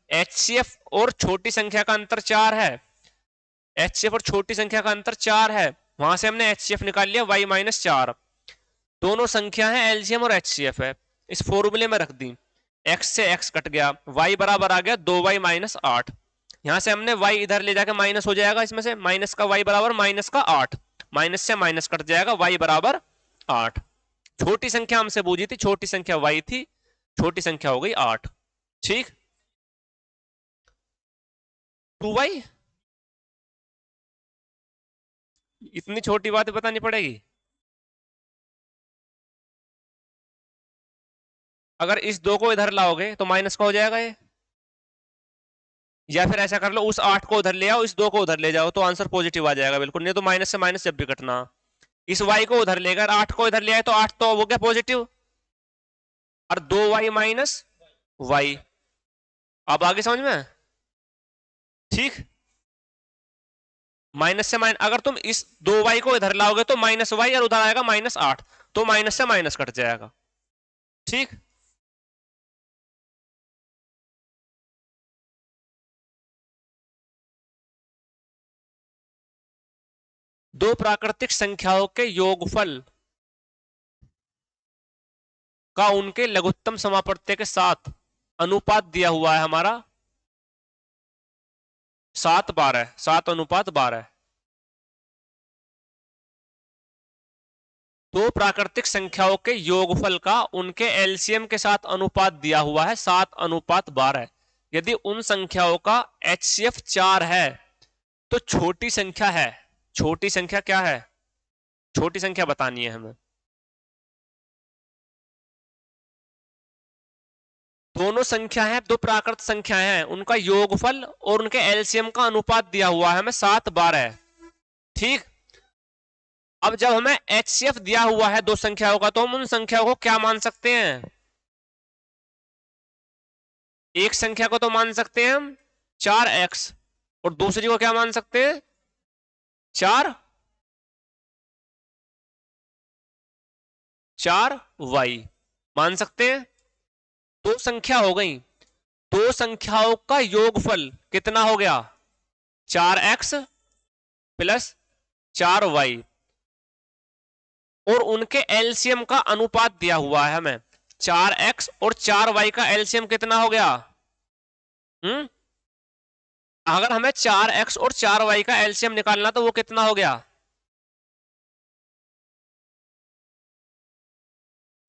एचसीएफ और छोटी संख्या का अंतर 4 है, एचसीएफ और छोटी संख्या का अंतर 4 है, वहां से हमने एचसीएफ निकाल लिया y माइनस 4। दोनों संख्या है एलसीएम और एचसीएफ है, इस फॉर्मूले में रख दी। x से x कट गया, y बराबर आ गया 2y माइनस 8। यहां से हमने y इधर ले जाके माइनस हो जाएगा, इसमें से माइनस का y बराबर माइनस का 8, माइनस से माइनस कट जाएगा, y बराबर 8। छोटी संख्या हमसे पूछी थी, छोटी संख्या y थी, छोटी संख्या हो गई 8। ठीक, 2y, इतनी छोटी बात बतानी पड़ेगी? अगर इस 2 को इधर लाओगे तो माइनस का हो जाएगा ये, या फिर ऐसा कर लो उस 8 को उधर ले आओ, इस 2 को उधर ले जाओ तो आंसर पॉजिटिव आ जाएगा बिल्कुल, नहीं तो माइनस से माइनस जब भी कटना। इस y को उधर लेकर 8 को इधर ले आए तो 8 तो वो क्या पॉजिटिव, और 2y माइनस y। अब आगे समझ में? ठीक, माइनस से माइनस, अगर तुम इस 2y को इधर लाओगे तो माइनस y और उधर आएगा माइनस 8, तो माइनस से माइनस कट जाएगा। ठीक, दो प्राकृतिक संख्याओं के योगफल का उनके लघुत्तम समापत्ति के साथ अनुपात दिया हुआ है हमारा 7/12, 7:12। दो प्राकृतिक संख्याओं के योगफल का उनके एलसीएम के साथ अनुपात दिया हुआ है 7:12। यदि उन संख्याओं का एचसीएफ 4 है तो छोटी संख्या है, छोटी संख्या क्या है, छोटी संख्या बतानी है हमें। दोनों संख्या है, दो प्राकृत संख्या है, उनका योगफल और उनके एलसीएम का अनुपात दिया हुआ है हमें 7/12। ठीक, अब जब हमें एचसीएफ दिया हुआ है दो संख्याओं का तो हम उन संख्याओं को क्या मान सकते हैं? एक संख्या को तो मान सकते हैं हम 4x, और दूसरी को क्या मान सकते हैं? 4y मान सकते हैं। दो संख्या हो गई, दो संख्याओं का योगफल कितना हो गया? 4x प्लस 4y, और उनके एलसीएम का अनुपात दिया हुआ है हमें 4x और 4y का एलसीएम कितना हो गया? अगर हमें 4x और 4y का एलसीएम निकालना तो वो कितना हो गया?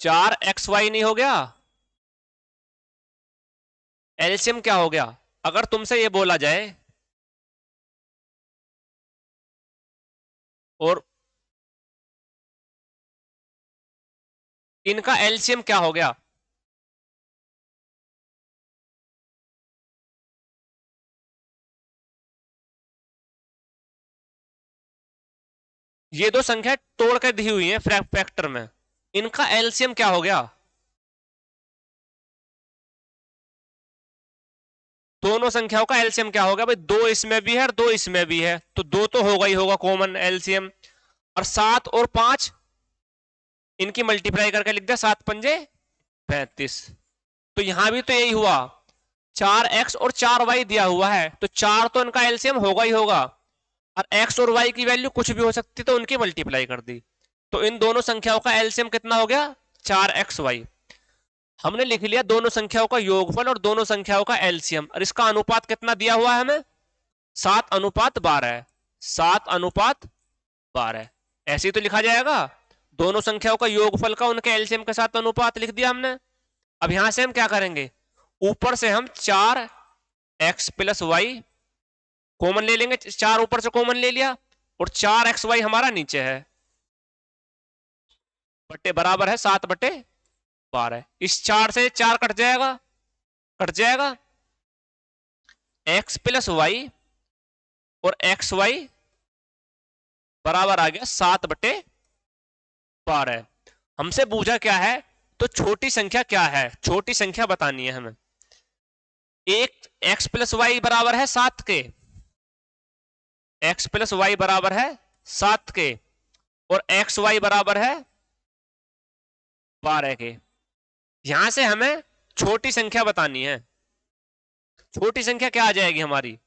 4xy नहीं हो गया? एलसीएम क्या हो गया? अगर तुमसे ये बोला जाए और इनका एलसीएम क्या हो गया? ये दो संख्या तोड़ कर दी हुई है फैक्टर में, इनका एलसीएम क्या हो गया? दोनों संख्याओं का एलसीएम क्या होगा भाई? 2 इसमें भी है और 2 इसमें भी है, तो 2 तो होगा ही होगा कॉमन एलसीएम। और 7 और 5 इनकी मल्टीप्लाई करके लिख दिया, 7 पंजे 35। तो यहां भी तो यही हुआ, 4x और 4y दिया हुआ है तो 4 तो इनका एलसीएम होगा ही होगा, और x और y की वैल्यू कुछ भी हो सकती तो उनकी मल्टीप्लाई कर दी, तो इन दोनों संख्याओं का एलसीएम कितना हो गया? 4xy। हमने लिख लिया दोनों संख्याओं का योगफल और दोनों संख्याओं का एलसीएम, और इसका अनुपात कितना दिया हुआ है हमें? 7:12, 7:12। ऐसे ही तो लिखा जाएगा, दोनों संख्याओं का योगफल का उनके एलसीएम के साथ अनुपात लिख दिया हमने। अब यहां से हम क्या करेंगे, ऊपर से हम 4x प्लस वाई कॉमन ले लेंगे, 4 ऊपर से कॉमन ले लिया, और 4xy हमारा नीचे है, बट्टे बराबर है 7/12। इस 4 से 4 कट जाएगा, कट जाएगा, x प्लस वाई और xy बराबर आ गया 7/12। हमसे पूछा क्या है, तो छोटी संख्या क्या है, छोटी संख्या बतानी है हमें। एक x प्लस वाई बराबर है 7 के, x प्लस वाई बराबर है 7 के और एक्स वाई बराबर है 12 के। यहां से हमें छोटी संख्या बतानी है। छोटी संख्या क्या आ जाएगी हमारी,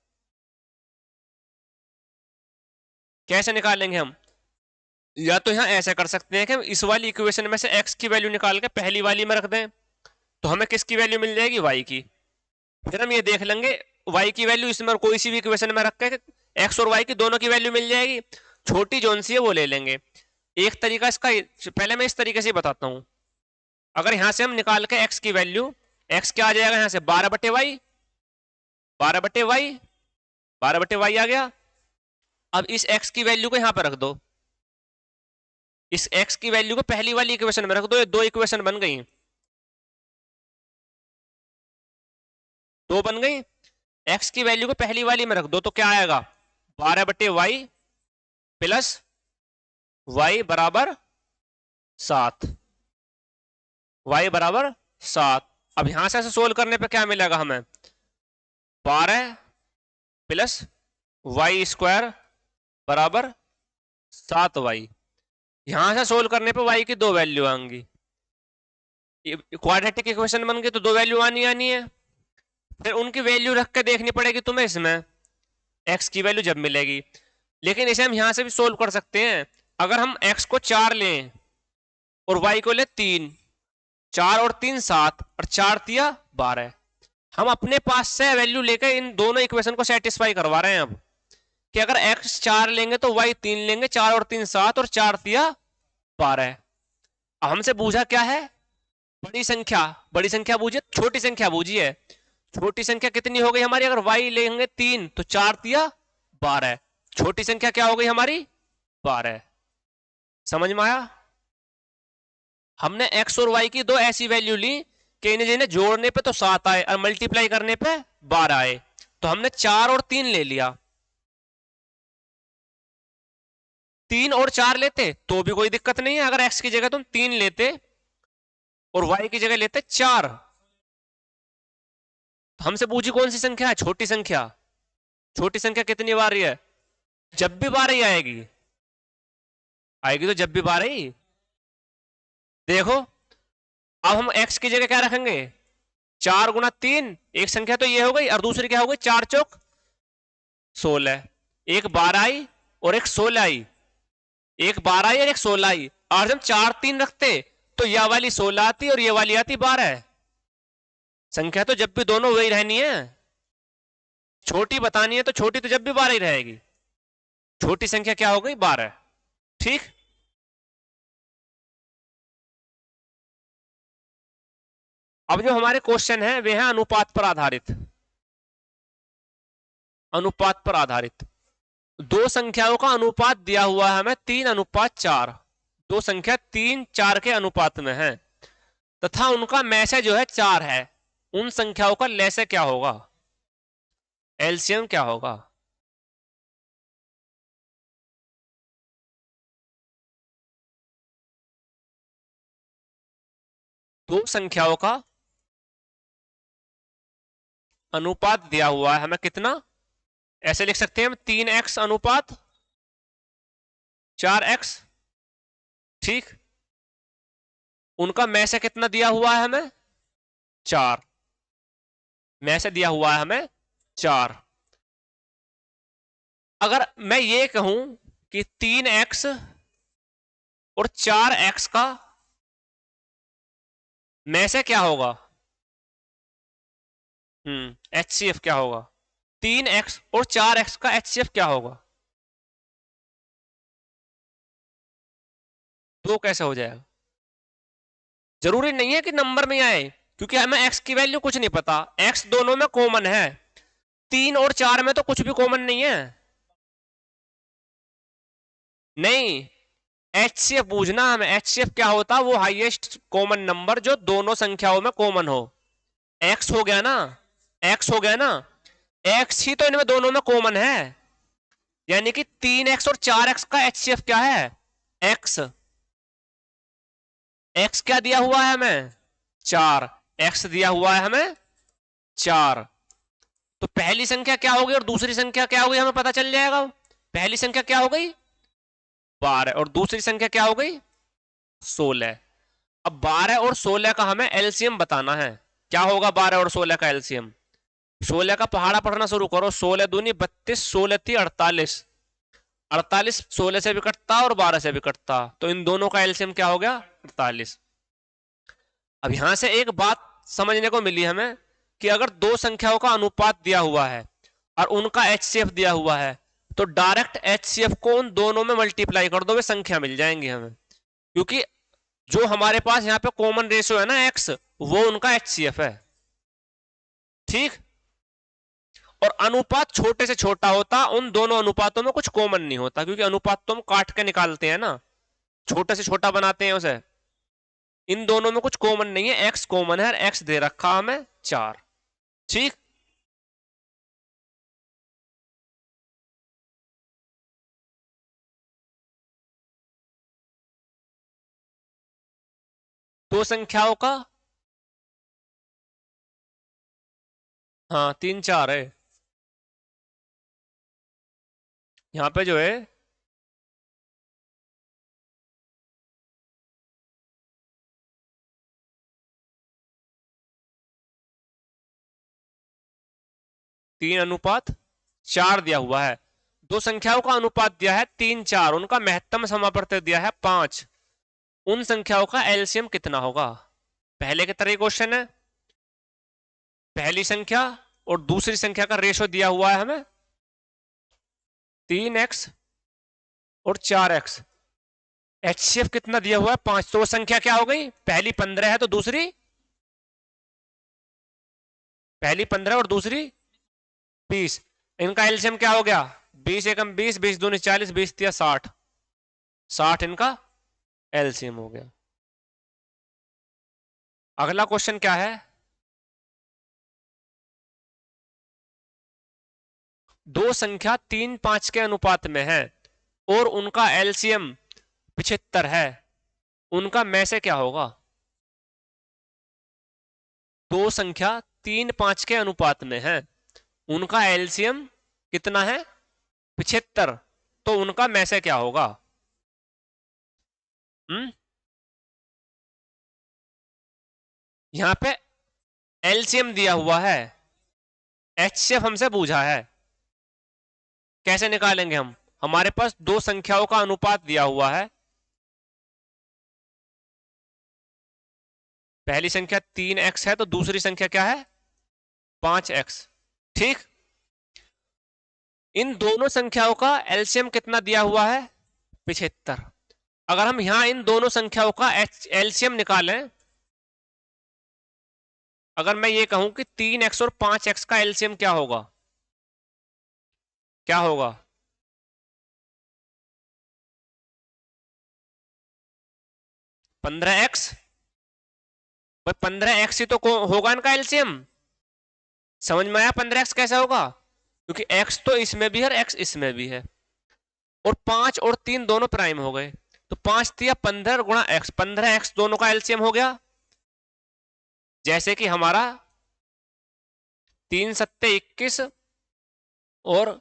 कैसे निकालेंगे हम? या तो यहां ऐसा कर सकते हैं कि हम इस वाली इक्वेशन में से x की वैल्यू निकाल के पहली वाली में रख दें, तो हमें किसकी वैल्यू मिल जाएगी, y की। फिर हम ये देख लेंगे y की वैल्यू इसमें कोई सी भी इक्वेशन में रख के x और y की दोनों की वैल्यू मिल जाएगी, छोटी जोन सी है वो ले लेंगे। एक तरीका इसका, पहले मैं इस तरीके से बताता हूं। अगर यहां से हम निकाल के x की वैल्यू, x क्या आ जाएगा यहां से 12/y, 12/y, 12/y आ गया। अब इस x की वैल्यू को यहां पर रख दो, इस x की वैल्यू को पहली वाली इक्वेशन में रख दो, ये दो इक्वेशन बन गई, दो बन गई। x की वैल्यू को पहली वाली में रख दो तो क्या आएगा, 12/y प्लस y बराबर 7, y बराबर 7। अब यहां से सोल्व करने पे क्या मिलेगा हमें, 12 प्लस वाई स्क्वायर बराबर 7y। यहां से सोल्व करने पे y की दो वैल्यू आएंगी, क्वाड्रेटिक इक्वेशन बन गई तो दो वैल्यू आनी है। फिर उनकी वैल्यू रख के देखनी पड़ेगी तुम्हें इसमें, x की वैल्यू जब मिलेगी। लेकिन इसे हम यहां से भी सोल्व कर सकते हैं। अगर हम x को 4 लें और y को ले 3, 4 और 3 7 और 4 तिया 12, हम अपने पास से वैल्यू लेकर इन दोनों इक्वेशन को सेटिस्फाई करवा रहे हैं अब, कि अगर x 4 लेंगे तो y 3 लेंगे, 4 और 3 7 और 4 तिया 12। अब हमसे पूछा क्या है, बड़ी संख्या, बड़ी संख्या बूझिए, छोटी संख्या बूझिए। छोटी संख्या कितनी हो गई हमारी, अगर y लेंगे 3 तो 4 तिया 12, छोटी संख्या क्या हो गई हमारी 12। समझ में आया? हमने x और y की दो ऐसी वैल्यू ली कि इन्हें जिन्हें जोड़ने पे तो 7 आए और मल्टीप्लाई करने पे 12 आए, तो हमने 4 और 3 ले लिया। 3 और 4 लेते तो भी कोई दिक्कत नहीं है, अगर x की जगह तुम 3 लेते और y की जगह लेते 4। तो हमसे पूछी कौन सी संख्या है, छोटी संख्या। छोटी संख्या कितनी बार ही है, जब भी 12 ही आएगी, आएगी तो जब भी 12 ही। देखो अब हम x की जगह क्या रखेंगे, 4 गुना 3, एक संख्या तो ये हो गई और दूसरी क्या हो गई, 4 चौक 16, एक 12 आई और एक 16 आई, एक 12 आई और एक 16 आई। और जब 4 3 रखते तो यह वाली 16 आती और ये वाली आती 12। संख्या तो जब भी दोनों वही रहनी है, छोटी बतानी है तो छोटी तो जब भी 12 ही रहेगी। छोटी संख्या क्या हो गई 12। ठीक, अब जो हमारे क्वेश्चन है वे हैं अनुपात पर आधारित। अनुपात पर आधारित दो संख्याओं का अनुपात दिया हुआ है हमें 3:4। दो संख्या 3 4 के अनुपात में है तथा उनका मैसे जो है 4 है। उन संख्याओं का लैसे क्या होगा, एलसीएम क्या होगा? दो संख्याओं का अनुपात दिया हुआ है हमें कितना, ऐसे लिख सकते हैं हम 3x अनुपात 4x। ठीक, उनका मैसे कितना दिया हुआ है हमें 4, मैसे दिया हुआ है हमें 4। अगर मैं ये कहूं कि 3x और 4x का मैसे क्या होगा, HCF क्या होगा, 3x और 4x का HCF क्या होगा, दो कैसे हो जाएगा? जरूरी नहीं है कि नंबर में आए, क्योंकि हमें x की वैल्यू कुछ नहीं पता, x दोनों में कॉमन है, 3 और 4 में तो कुछ भी कॉमन नहीं है। नहीं, HCF पूछना हमें, HCF क्या होता है, वो हाईएस्ट कॉमन नंबर जो दोनों संख्याओं में कॉमन हो। x हो गया ना, x हो गया ना, x ही तो इनमें दोनों में कॉमन है, यानी कि 3x और 4x का HCF क्या है, x। x क्या दिया हुआ है हमें 4, x दिया हुआ है हमें 4, तो पहली संख्या क्या होगी और दूसरी संख्या क्या होगी हमें पता चल जाएगा। पहली संख्या क्या हो गई 12 और दूसरी संख्या क्या हो गई 16। अब 12 और 16 का हमें एलसीएम बताना है। क्या होगा 12 और 16 का एलसीएम? 16 का पहाड़ा पढ़ना शुरू करो। 16 दूनी 32, 16 थी 48, 48 16 से भी कटता और 12 से भी कटता, तो इन दोनों का एलसीएम क्या हो गया 48। अब यहां से एक बात समझने को मिली हमें कि अगर दो संख्याओं का अनुपात दिया हुआ है और उनका एचसीएफ दिया हुआ है तो डायरेक्ट एचसीएफ को उन दोनों में मल्टीप्लाई कर दो, वे संख्या मिल जाएंगी हमें, क्योंकि जो हमारे पास यहाँ पे कॉमन रेशियो है ना एक्स, वो उनका एचसीएफ है। ठीक। और अनुपात छोटे से छोटा होता, उन दोनों अनुपातों में कुछ कॉमन नहीं होता, क्योंकि अनुपात तो हम काट के निकालते हैं ना, छोटे से छोटा बनाते हैं उसे। इन दोनों में कुछ कॉमन नहीं है, एक्स कॉमन है और एक्स दे रखा हमें 4। ठीक। दो संख्याओं का, हाँ 3 4 है यहाँ पे जो है। तीन अनुपात 4 दिया हुआ है। दो संख्याओं का अनुपात दिया है 3 4, उनका महत्तम समापवर्त दिया है 5। उन संख्याओं का एलसीएम कितना होगा? पहले की तरह क्वेश्चन है, पहली संख्या और दूसरी संख्या का रेशो दिया हुआ है हमें 3x और 4x। एचसीएफ कितना दिया हुआ है 5, तो वो संख्या क्या हो गई? पहली 15 है तो दूसरी, पहली 15 और दूसरी 20। इनका एलसीएम क्या हो गया? 20 एकम 20, 20 दूनी 40, 20 तिया 60, 60 इनका एलसीएम हो गया। अगला क्वेश्चन क्या है? दो संख्या 3 5 के अनुपात में है और उनका एलसीएम 75 है, उनका में से क्या होगा? दो संख्या 3 5 के अनुपात में है, उनका एलसीएम कितना है 75, तो उनका में से क्या होगा? यहां पे एलसीएम दिया हुआ है, एचसीएफ हमसे पूछा है, कैसे निकालेंगे हम? हमारे पास दो संख्याओं का अनुपात दिया हुआ है, पहली संख्या 3x है तो दूसरी संख्या क्या है 5x। ठीक। इन दोनों संख्याओं का एलसीएम कितना दिया हुआ है 75। अगर हम यहां इन दोनों संख्याओं का एलसीएम निकालें, अगर मैं ये कहूं कि 3x और 5x का एलसीएम क्या होगा, क्या होगा? 15x। 15x ही तो होगा इनका एलसीएम। समझ में आया 15x कैसे होगा? क्योंकि x तो इसमें भी है और x इसमें भी है, और 5 और 3 दोनों प्राइम हो गए, तो 5 तिया 15 गुणा x, 15x दोनों का एलसीएम हो गया। जैसे कि हमारा 3 सत्ते 21 और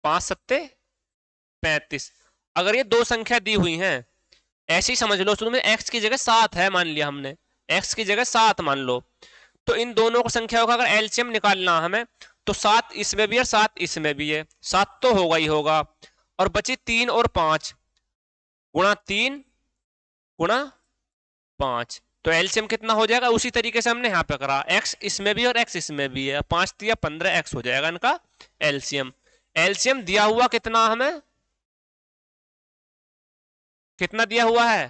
5 सत्ते 35। अगर ये दो संख्या दी हुई हैं, ऐसी समझ लो, शुरू में x की जगह 7 है मान लिया हमने, x की जगह 7 मान लो, तो इन दोनों को संख्याओं का अगर एलसीएम निकालना हमें, तो 7 इसमें भी है 7 इसमें भी है, 7 तो होगा ही होगा, और बची 3 और 5, गुणा 3 गुणा 5, तो एलसीएम कितना हो जाएगा? उसी तरीके से हमने यहां पे करा, x इसमें भी और x इसमें भी है, 5 तिया 15x हो जाएगा इनका एलसीएम। एलसीएम दिया हुआ कितना हमें, कितना दिया हुआ है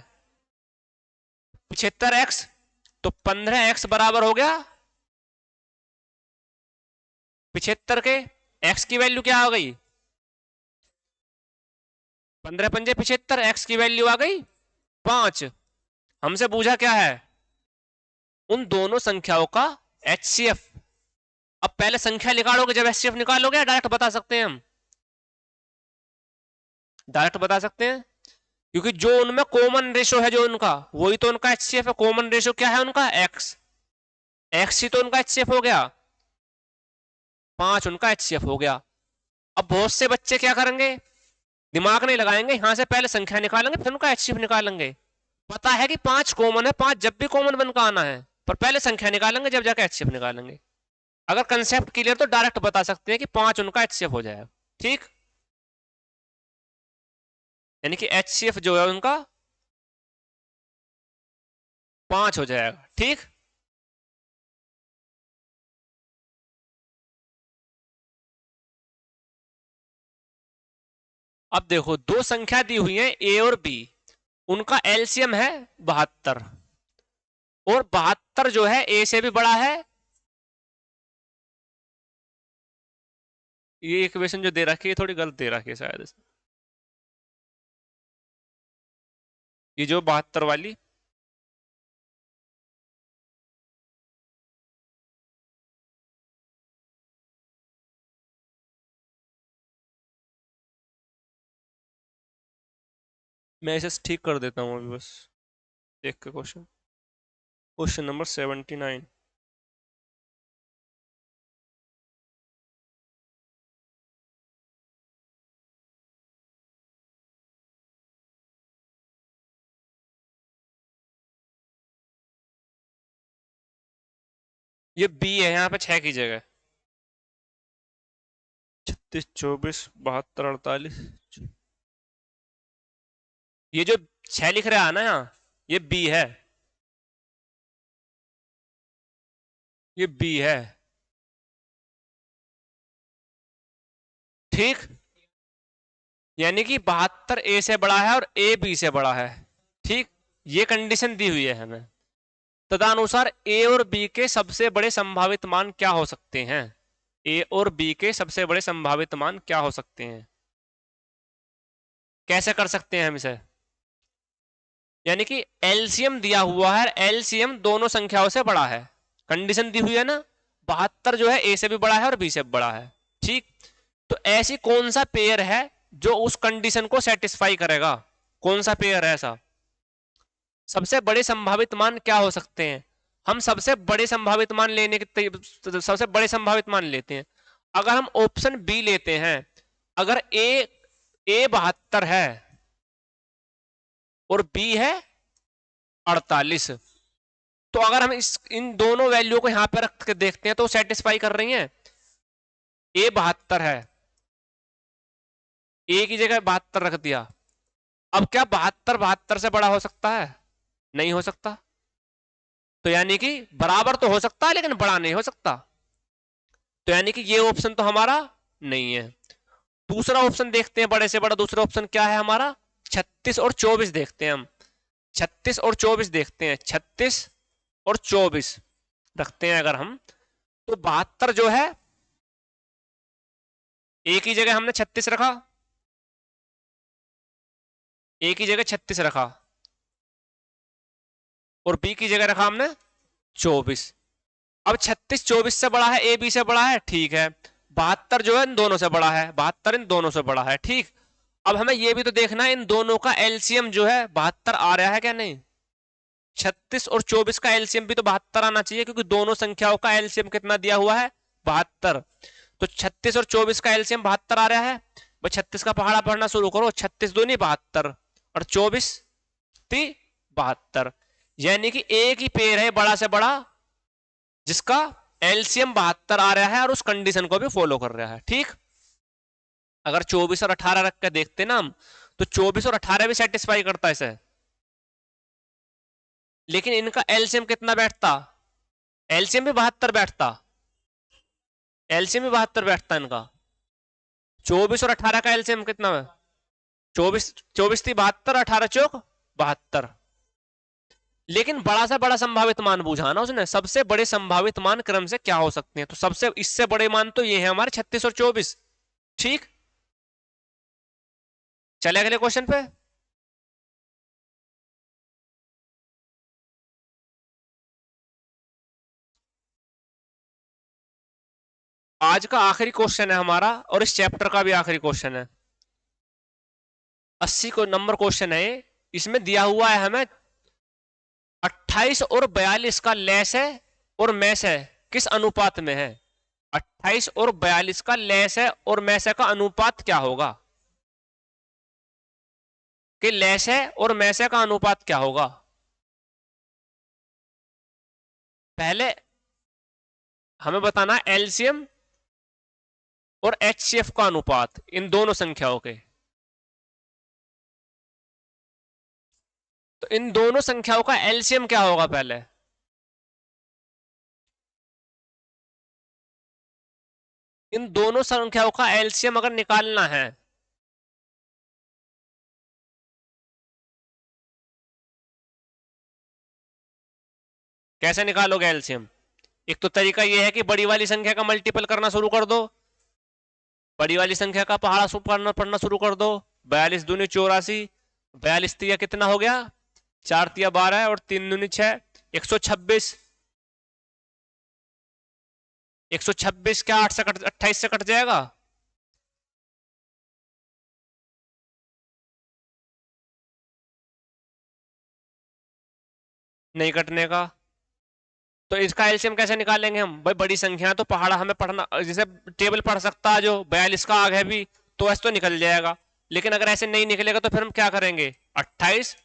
75x, तो 15x बराबर हो गया 75 के, x की वैल्यू क्या आ गई 15 पंजे 75, x की वैल्यू आ गई 5। हमसे पूछा क्या है? उन दोनों संख्याओं का एचसीएफ। अब पहले संख्या निकालोगे जब एचसीएफ निकालोगे, डायरेक्ट बता सकते हैं हम? डायरेक्ट बता सकते हैं, क्योंकि जो उनमें कॉमन रेशो है जो उनका, वही तो उनका एचसीएफ है। कॉमन रेशो क्या है उनका? एक्स। एक्स ही तो उनका एचसीएफ हो गया, 5 उनका एचसीएफ हो गया। अब बहुत से बच्चे क्या करेंगे, दिमाग नहीं लगाएंगे, यहां से पहले संख्या निकालेंगे फिर उनका एचसीएफ निकालेंगे। पता है कि 5 कॉमन है, 5 जब भी कॉमन बन का आना है, पर पहले संख्या निकालेंगे जब जाकर एचसीएफ निकालेंगे। अगर कंसेप्ट क्लियर तो डायरेक्ट बता सकते हैं कि 5 उनका एचसीएफ हो जाएगा। ठीक, यानी कि एचसीएफ जो है उनका 5 हो जाएगा। ठीक, अब देखो दो संख्या दी हुई है ए और बी, उनका एलसीएम है 72, और 72 जो है ए से भी बड़ा है। ये इक्वेशन जो दे रखी है थोड़ी गलत दे रखी है शायद, ये जो 72 वाली, मैं इसे ठीक कर देता हूँ अभी बस देख के। Question, question number 79। ये बी है यहाँ पे 6 की जगह, 36, 24, 72, 48। ये जो 6 लिख रहा है ना यहाँ, ये बी है, ये बी है। ठीक, यानी कि 72 ए से बड़ा है और ए बी से बड़ा है। ठीक, ये कंडीशन दी हुई है हमें। तदनुसार ए और बी के सबसे बड़े संभावित मान क्या हो सकते हैं? ए और बी के सबसे बड़े संभावित मान क्या हो सकते हैं? कैसे कर सकते हैं हम इसे? यानी कि एलसीएम दिया हुआ है, एलसीएम दोनों संख्याओं से बड़ा है, कंडीशन दी हुई है ना, 72 जो है ए से भी बड़ा है और बी से भी बड़ा है। ठीक, तो ऐसी कौन सा पेयर है जो उस कंडीशन को सेटिस्फाई करेगा? कौन सा पेयर है ऐसा? सबसे बड़े संभावित मान क्या हो सकते हैं? हम सबसे बड़े संभावित मान लेने के सबसे बड़े संभावित मान लेते हैं। अगर हम ऑप्शन बी लेते हैं, अगर ए 72 है और बी है 48, तो अगर हम इस इन दोनों वैल्यू को यहां पर रख के देखते हैं तो सेटिस्फाई कर रही हैं। ए 72 है, ए की जगह 72 रख दिया। अब क्या 72 72 से बड़ा हो सकता है? नहीं हो सकता। तो यानी कि बराबर तो हो सकता है लेकिन बड़ा नहीं हो सकता। तो यानी कि ये ऑप्शन तो हमारा नहीं है। दूसरा ऑप्शन देखते हैं, बड़े से बड़ा दूसरा ऑप्शन क्या है हमारा? 36 और 24 देखते हैं हम। 36 और 24 देखते हैं, 36 और 24 रखते हैं अगर हम, तो 72 जो है, ए की जगह हमने 36 रखा, ए की जगह 36 रखा, और बी की जगह रखा हमने 24। अब 36 24 से बड़ा है, ए बी से बड़ा है, ठीक है। 72 जो है इन दोनों से बड़ा है, 72 इन दोनों से बड़ा है। ठीक, अब हमें यह भी तो देखना है इन दोनों का एलसीएम जो है 72 आ रहा है क्या नहीं। 36 और 24 का एलसीएम भी तो 72 आना चाहिए, क्योंकि दोनों संख्याओं का एलसीएम कितना दिया हुआ है? 72। तो 36 और 24 का एलसीएम 72 आ रहा है। भाई 36 का पहाड़ा पढ़ना शुरू करो, 36 दूनी 72 और 24 ती 72, यानी कि एक ही पेड़ है बड़ा से बड़ा जिसका एलसीएम 72 आ रहा है और उस कंडीशन को भी फॉलो कर रहा है। ठीक, अगर 24 और 18 रख के देखते ना हम, तो 24 और 18 भी सेटिस्फाई करता है इसे, लेकिन इनका एलसीएम कितना बैठता? एलसीएम भी 72 बैठता, एलसीएम भी 72 बैठता इनका। 24 और 18 का एलसीएम कितना है? 24 24 थी 72, 18 चौक 72। लेकिन बड़ा सा बड़ा संभावित मान पूछा ना उसने, सबसे बड़े संभावित मान क्रम से क्या हो सकते हैं, तो सबसे इससे बड़े मान तो ये है हमारे 36 और 24। ठीक, चले अगले क्वेश्चन पे। आज का आखिरी क्वेश्चन है हमारा, और इस चैप्टर का भी आखिरी क्वेश्चन है। 80 को नंबर क्वेश्चन है, इसमें दिया हुआ है हमें 28 और 42 का लेस है और मैस है, किस अनुपात में है? 28 और 42 का लेस है और मैस है का अनुपात क्या होगा? कि लेस है और मैस है का अनुपात क्या होगा? पहले हमें बताना है एलसीएम और एचसीएफ का अनुपात इन दोनों संख्याओं के। तो इन दोनों संख्याओं का एलसीएम क्या होगा? पहले इन दोनों संख्याओं का एलसीएम अगर निकालना है, कैसे निकालोगे एलसीएम? एक तो तरीका यह है कि बड़ी वाली संख्या का मल्टीपल करना शुरू कर दो, बड़ी वाली संख्या का पहाड़ा पढ़ना शुरू कर दो। 42 दूनी 84, 42 तिया कितना हो गया? 4 तिया 12 और 3 दूनी 6, 126। 126 क्या 8 से 28 से कट जाएगा? नहीं कटने का। तो इसका एलसीएम कैसे निकालेंगे हम? भाई बड़ी संख्या तो पहाड़ा हमें पढ़ना, जैसे टेबल पढ़ सकता है जो 42 का आग है भी, तो ऐसे तो निकल जाएगा। लेकिन अगर ऐसे नहीं निकलेगा तो फिर हम क्या करेंगे? 28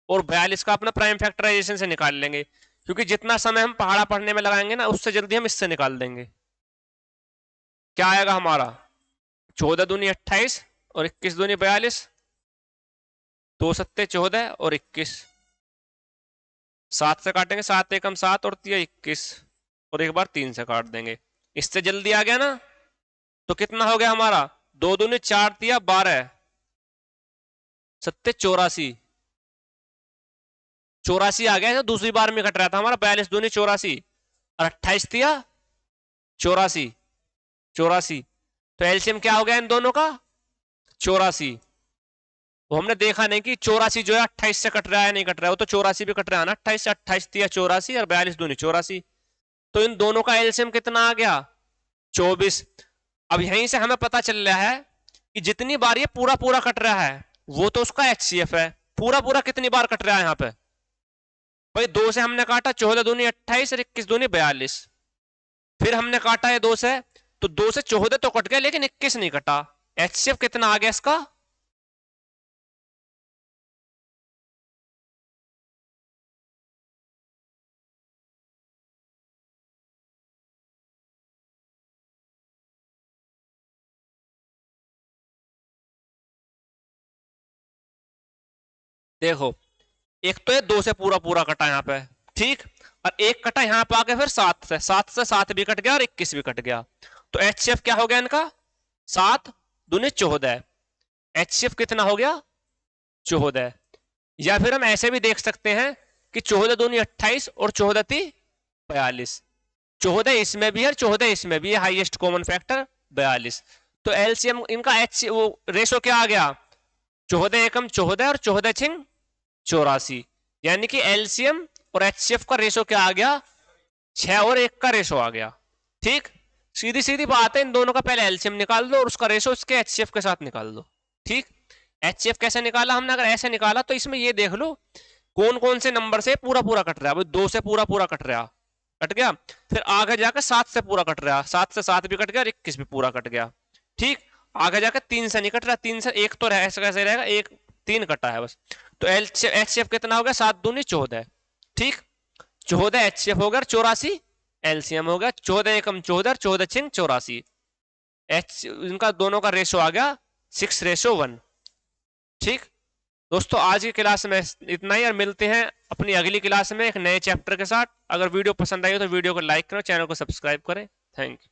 और 42 का अपना प्राइम फैक्टराइजेशन से निकाल लेंगे, क्योंकि जितना समय हम पहाड़ा पढ़ने में लगाएंगे ना, उससे जल्दी हम इससे निकाल देंगे। क्या आएगा हमारा? 14 दूनी 28 और 21 दूनी 42, 2 सत्ते 14 और 21, 7 से काटेंगे, 7 एकम 7 और 3 21, और एक बार 3 से काट देंगे। इससे जल्दी आ गया ना? तो कितना हो गया हमारा? 2 दूनी 4 तिया 12, सत्ते 84, 84 आ गया। तो दूसरी बार में कट रहा था हमारा। 42 दूनी 84 और 28 तिया 84, 84। तो एलसीएम क्या हो गया इन दोनों का? 84। वो हमने देखा नहीं कि 84 जो है 28 से कट रहा है नहीं कट रहा है, वो तो 84 भी कट रहा है ना 28 से। 28 तिया 84 और 42 दूनी 84। तो इन दोनों का एलसीएम कितना आ गया? 24। अब यहीं से हमें पता चल रहा है कि जितनी बार ये पूरा पूरा कट रहा है वो तो उसका एचसीएफ है। पूरा पूरा कितनी बार कट रहा है यहाँ पे? भाई 2 से हमने काटा, 14 दूनी 28 और 21 दूनी 42। फिर हमने काटा है 2 से, तो 2 से 14 तो कट गया लेकिन 21 नहीं कटा। एचसीएफ कितना आ गया इसका? देखो, एक तो ये 2 से पूरा पूरा कटा यहाँ पे, ठीक, और एक कटा यहाँ पे आके फिर 7 से, 7 से 7 भी कट गया और 21 भी कट गया। तो एचसीएफ क्या हो गया इनका? 7 दूनी 14। एचसीएफ कितना हो गया? 14। या फिर हम ऐसे भी देख सकते हैं कि 14 दूनी 28 और 14 ती 42। 14 इसमें भी है, 14 इसमें भी है, हाईएस्ट कॉमन फैक्टर 42। तो एलसीएम इनका एच वो रेशो क्या आ गया? 14 एकम 14 और 14 छिंग 84। यानी कि एलसीएम और एचसीएफ का रेशो क्या आ गया? 6 और 1 का रेशो आ गया। ठीक, सीधी सीधी बात है, इन दोनों का पहले एलसीएम निकाल दो और उसका रेशो इसके एचसीएफ के साथ निकाल दो। ठीक, एचसीएफ कैसे निकाला हमने? अगर ऐसे निकाला तो इसमें ये देख लो कौन कौन से नंबर से पूरा पूरा कट रहा है। 2 से पूरा पूरा कट रहा, कट गया। फिर आगे जाकर 7 से पूरा कट रहा, 7 से 7 भी कट गया और 21 भी पूरा कट गया। ठीक, आगे जाकर 3 से नहीं कट रहा, 3 से 1 तो ऐसे कैसे रहेगा, 1 3 कटा है बस। तो एचसीएफ कितना हो गया? 7 दूनी 14। ठीक, 14 एचसीएफ हो गया, 84 एलसीएम हो गया। 14 एकम 14, 14 छिंग 84। एच इनका दोनों का रेशो आ गया 6:1। ठीक दोस्तों, आज की क्लास में इतना ही, और मिलते हैं अपनी अगली क्लास में एक नए चैप्टर के साथ। अगर वीडियो पसंद आई हो तो वीडियो को लाइक करो, चैनल को सब्सक्राइब करें। Thank you.